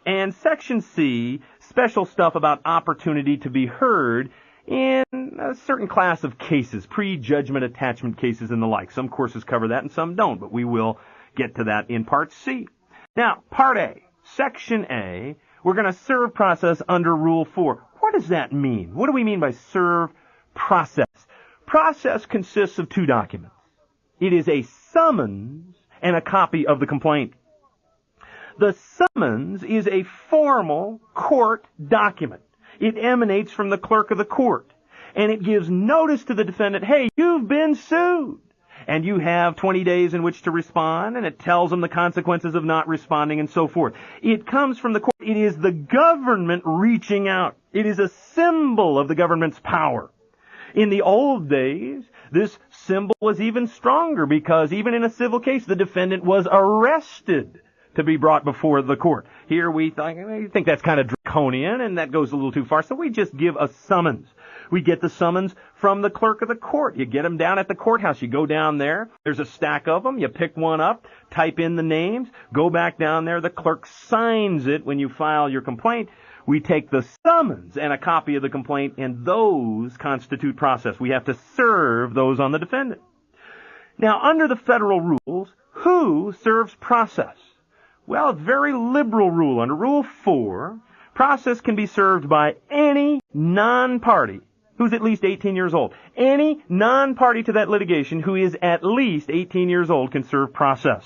And Section C, special stuff about opportunity to be heard in a certain class of cases, prejudgment attachment cases and the like. Some courses cover that and some don't, but we will get to that in Part C. Now, Part A, Section A, we're going to serve process under Rule 4. What does that mean? What do we mean by serve process? Process consists of two documents. It is a summons and a copy of the complaint. The summons is a formal court document. It emanates from the clerk of the court, and it gives notice to the defendant, hey, you've been sued, and you have 20 days in which to respond, and it tells them the consequences of not responding and so forth. It comes from the court. It is the government reaching out. It is a symbol of the government's power. In the old days, this symbol was even stronger because even in a civil case, the defendant was arrested to be brought before the court. Here we think that's kind of draconian and that goes a little too far, so we just give a summons. We get the summons from the clerk of the court. You get them down at the courthouse. You go down there. There's a stack of them. You pick one up, type in the names, go back down there. The clerk signs it when you file your complaint. We take the summons and a copy of the complaint, and those constitute process. We have to serve those on the defendant. Now, under the federal rules, who serves process? Well, a very liberal rule. Under Rule 4, process can be served by any non-party who's at least 18 years old. Any non-party to that litigation who is at least 18 years old can serve process.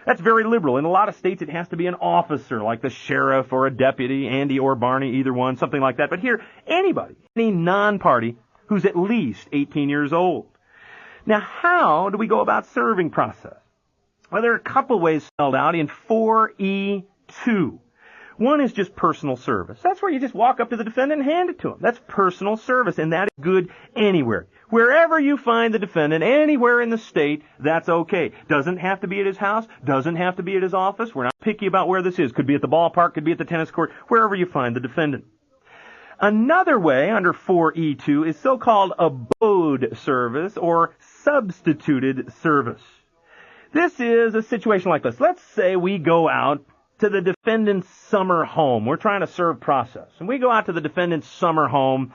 That's very liberal. In a lot of states, it has to be an officer, like the sheriff or a deputy, Andy or Barney, either one, something like that. But here, anybody, any non-party who's at least 18 years old. Now, how do we go about serving process? Well, there are a couple ways spelled out in 4E2. One is just personal service. That's where you just walk up to the defendant and hand it to him. That's personal service, and that is good anywhere. Wherever you find the defendant, anywhere in the state, that's okay. Doesn't have to be at his house, doesn't have to be at his office. We're not picky about where this is. Could be at the ballpark, could be at the tennis court, wherever you find the defendant. Another way under 4E2 is so-called abode service or substituted service. This is a situation like this. Let's say we go out to the defendant's summer home. We're trying to serve process. And we go out to the defendant's summer home.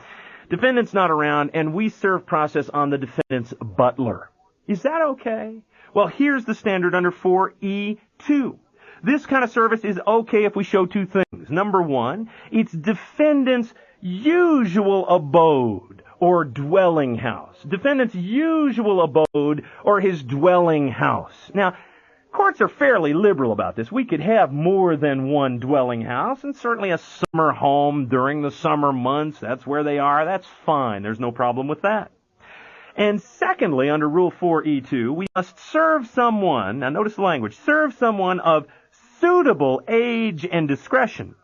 Defendant's not around, and we serve process on the defendant's butler. Is that okay? Well, here's the standard under 4E2. This kind of service is okay if we show two things. Number one, it's defendant's usual abode or dwelling house. Defendant's usual abode or his dwelling house. Now, courts are fairly liberal about this. We could have more than one dwelling house, and certainly a summer home during the summer months. That's where they are. That's fine. There's no problem with that. And secondly, under Rule 4E2, we must serve someone, now notice the language, serve someone of suitable age and discretion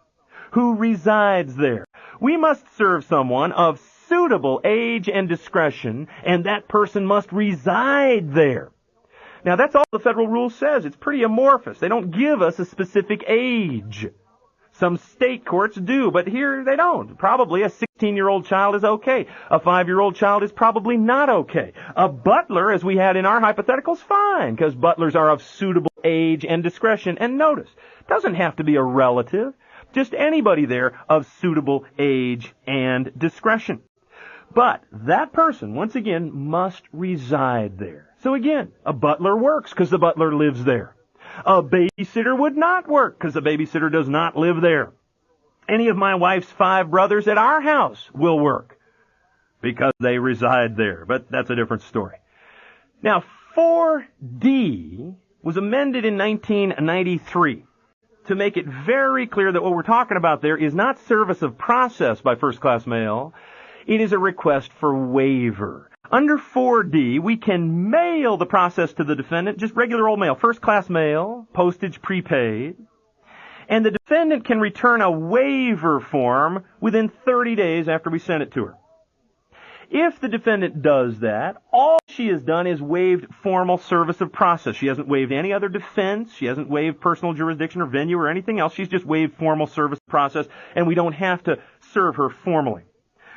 who resides there. We must serve someone of suitable age and discretion, and that person must reside there. Now, that's all the federal rule says. It's pretty amorphous. They don't give us a specific age. Some state courts do, but here they don't. Probably a 16-year-old child is okay. A 5-year-old child is probably not okay. A butler, as we had in our hypothetical, is fine, because butlers are of suitable age and discretion. And notice, it doesn't have to be a relative. Just anybody there of suitable age and discretion. But that person, once again, must reside there. So again, a butler works because the butler lives there. A babysitter would not work because the babysitter does not live there. Any of my wife's 5 brothers at our house will work because they reside there. But that's a different story. Now, 4D was amended in 1993 to make it very clear that what we're talking about there is not service of process by first-class mail. It is a request for waiver. Under 4D, we can mail the process to the defendant, just regular old mail, first-class mail, postage prepaid, and the defendant can return a waiver form within 30 days after we send it to her. If the defendant does that, all she has done is waived formal service of process. She hasn't waived any other defense. She hasn't waived personal jurisdiction or venue or anything else. She's just waived formal service of process, and we don't have to serve her formally.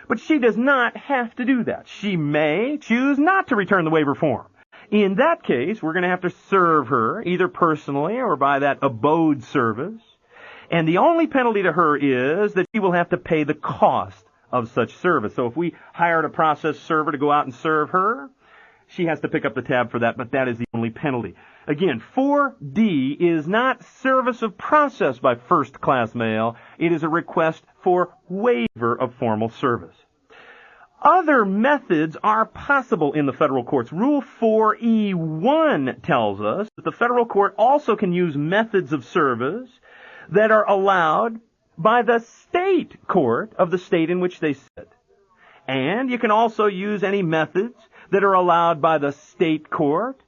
But she does not have to do that. She may choose not to return the waiver form. In that case, we're going to have to serve her either personally or by that abode service. And the only penalty to her is that she will have to pay the cost of such service. So if we hired a process server to go out and serve her, she has to pick up the tab for that, but that is the only penalty. Again, 4D is not service of process by first-class mail. It is a request for waiver of formal service. Other methods are possible in the federal courts. Rule 4E1 tells us that the federal court also can use methods of service that are allowed by the state court of the state in which they sit. And you can also use any methods that are allowed by the state court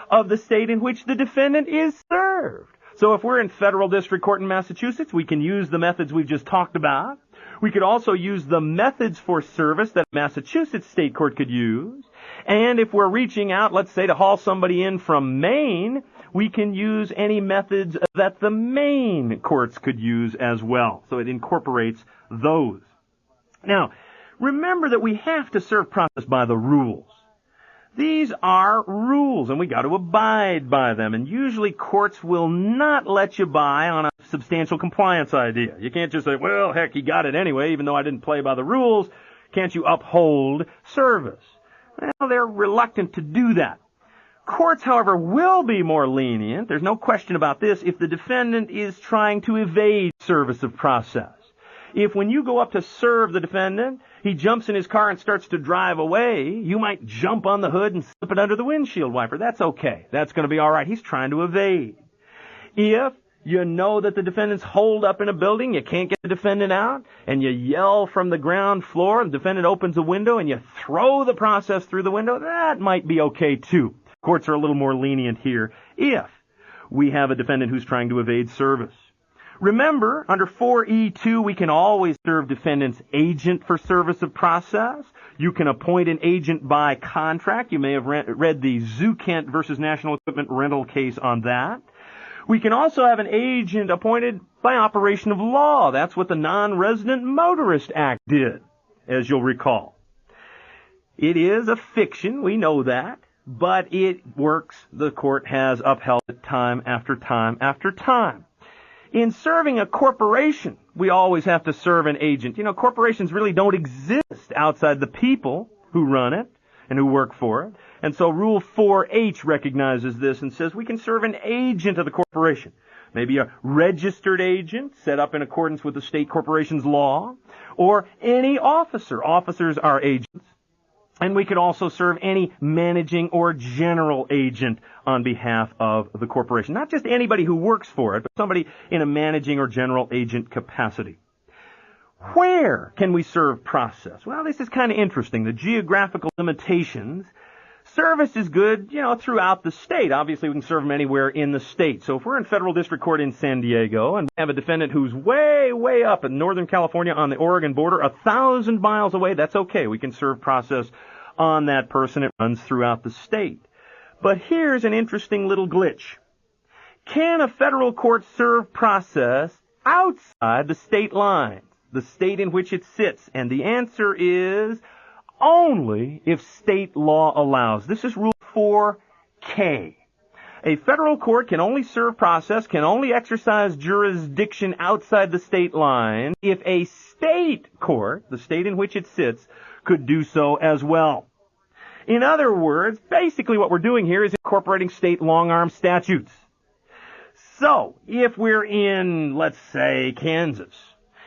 of the state in which the defendant is served. So if we're in federal district court in Massachusetts, we can use the methods we've just talked about. We could also use the methods for service that Massachusetts state court could use. And if we're reaching out, let's say, to haul somebody in from Maine, we can use any methods that the Maine courts could use as well. So it incorporates those. Now, remember that we have to serve process by the rules. These are rules, and we got to abide by them. And usually courts will not let you by on a substantial compliance idea. You can't just say, well, heck, he got it anyway, even though I didn't play by the rules. Can't you uphold service? Well, they're reluctant to do that. Courts, however, will be more lenient. There's no question about this if the defendant is trying to evade service of process. If when you go up to serve the defendant, he jumps in his car and starts to drive away, you might jump on the hood and slip it under the windshield wiper. That's okay. That's going to be all right. He's trying to evade. If you know that the defendant's holed up in a building, you can't get the defendant out, and you yell from the ground floor, and the defendant opens a window, and you throw the process through the window, that might be okay too. Courts are a little more lenient here if we have a defendant who's trying to evade service. Remember, under 4E2, we can always serve defendant's agent for service of process. You can appoint an agent by contract. You may have read the Zukent versus National Equipment Rental case on that. We can also have an agent appointed by operation of law. That's what the Non-Resident Motorist Act did, as you'll recall. It is a fiction, we know that, but it works. The court has upheld it time after time after time. In serving a corporation, we always have to serve an agent. You know, corporations really don't exist outside the people who run it and who work for it. And so Rule 4H recognizes this and says we can serve an agent of the corporation. Maybe a registered agent set up in accordance with the state corporation's law, or any officer. Officers are agents. And we could also serve any managing or general agent on behalf of the corporation. Not just anybody who works for it, but somebody in a managing or general agent capacity. Where can we serve process? Well, this is kind of interesting. The geographical limitations. Service is good, throughout the state. Obviously, we can serve them anywhere in the state. So if we're in federal district court in San Diego and we have a defendant who's way, way up in Northern California on the Oregon border, 1,000 miles away, that's okay. We can serve process on that person. It runs throughout the state. But here's an interesting little glitch. Can a federal court serve process outside the state lines, the state in which it sits? And the answer is only if state law allows. This is Rule 4K. A federal court can only serve process, can only exercise jurisdiction outside the state line if a state court, the state in which it sits, could do so as well. In other words, basically what we're doing here is incorporating state long-arm statutes. So, if we're in, let's say, Kansas,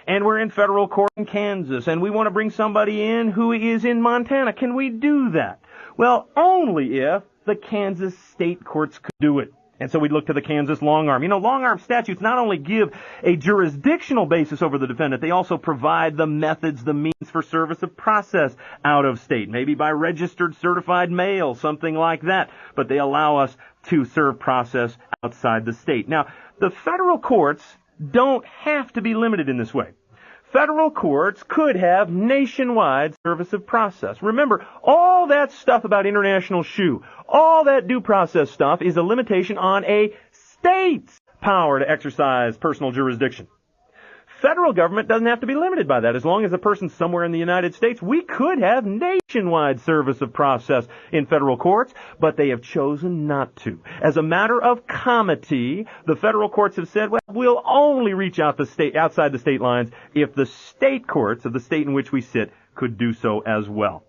and we're in federal court in Kansas, and we want to bring somebody in who is in Montana, can we do that? Well, only if the Kansas state courts could do it. And so we'd look to the Kansas long arm. Long arm statutes not only give a jurisdictional basis over the defendant, they also provide the methods, the means for service of process out of state. Maybe by registered certified mail, something like that. But they allow us to serve process outside the state. Now, the federal courts don't have to be limited in this way. Federal courts could have nationwide service of process. Remember, all that stuff about international shoe, all that due process stuff is a limitation on a state's power to exercise personal jurisdiction. Federal government doesn't have to be limited by that. As long as a person's somewhere in the United States, we could have nationwide service of process in federal courts, but they have chosen not to. As a matter of comity, the federal courts have said, well, we'll only reach out outside the state lines if the state courts of the state in which we sit could do so as well.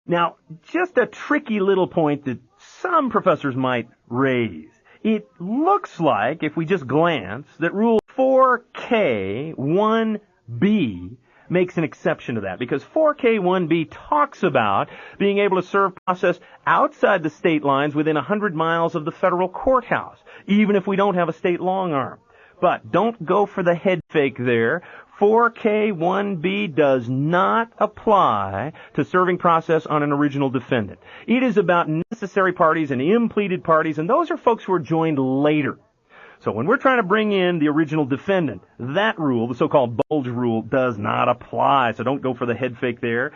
Now, just a tricky little point that some professors might raise. It looks like, if we just glance, that Rule 4K1B makes an exception to that, because 4K1B talks about being able to serve process outside the state lines within 100 miles of the federal courthouse, even if we don't have a state long arm. But don't go for the head fake there. 4K1B does not apply to serving process on an original defendant. It is about necessary parties and impleaded parties, and those are folks who are joined later. So when we're trying to bring in the original defendant, that rule, the so-called bulge rule, does not apply. So don't go for the head fake there.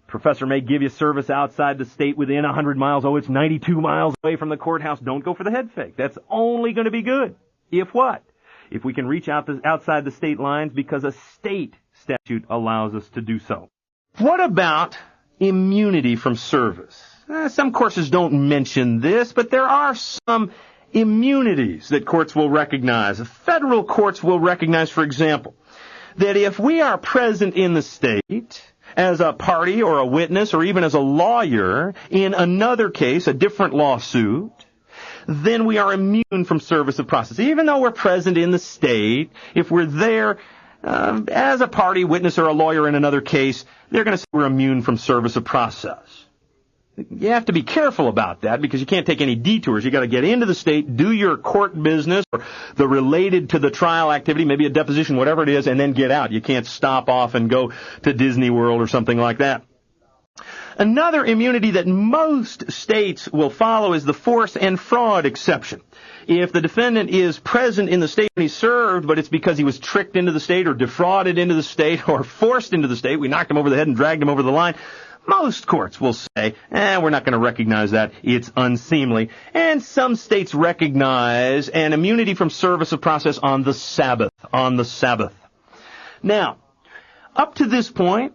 Professor may give you service outside the state within 100 miles. Oh, it's 92 miles away from the courthouse. Don't go for the head fake. That's only going to be good. If what? If we can reach outside the state lines because a state statute allows us to do so. What about immunity from service? Some courses don't mention this, but there are some immunities that courts will recognize. Federal courts will recognize, for example, that if we are present in the state as a party or a witness or even as a lawyer in another case, a different lawsuit, then we are immune from service of process. Even though we're present in the state, if we're there as a party, witness, or a lawyer in another case, they're going to say we're immune from service of process. You have to be careful about that because you can't take any detours. You got to get into the state, do your court business, or the related to the trial activity, maybe a deposition, whatever it is, and then get out. You can't stop off and go to Disney World or something like that. Another immunity that most states will follow is the force and fraud exception. If the defendant is present in the state when he's served, but it's because he was tricked into the state or defrauded into the state or forced into the state, we knocked him over the head and dragged him over the line, most courts will say, we're not going to recognize that. It's unseemly. And some states recognize an immunity from service of process on the Sabbath. Now, up to this point,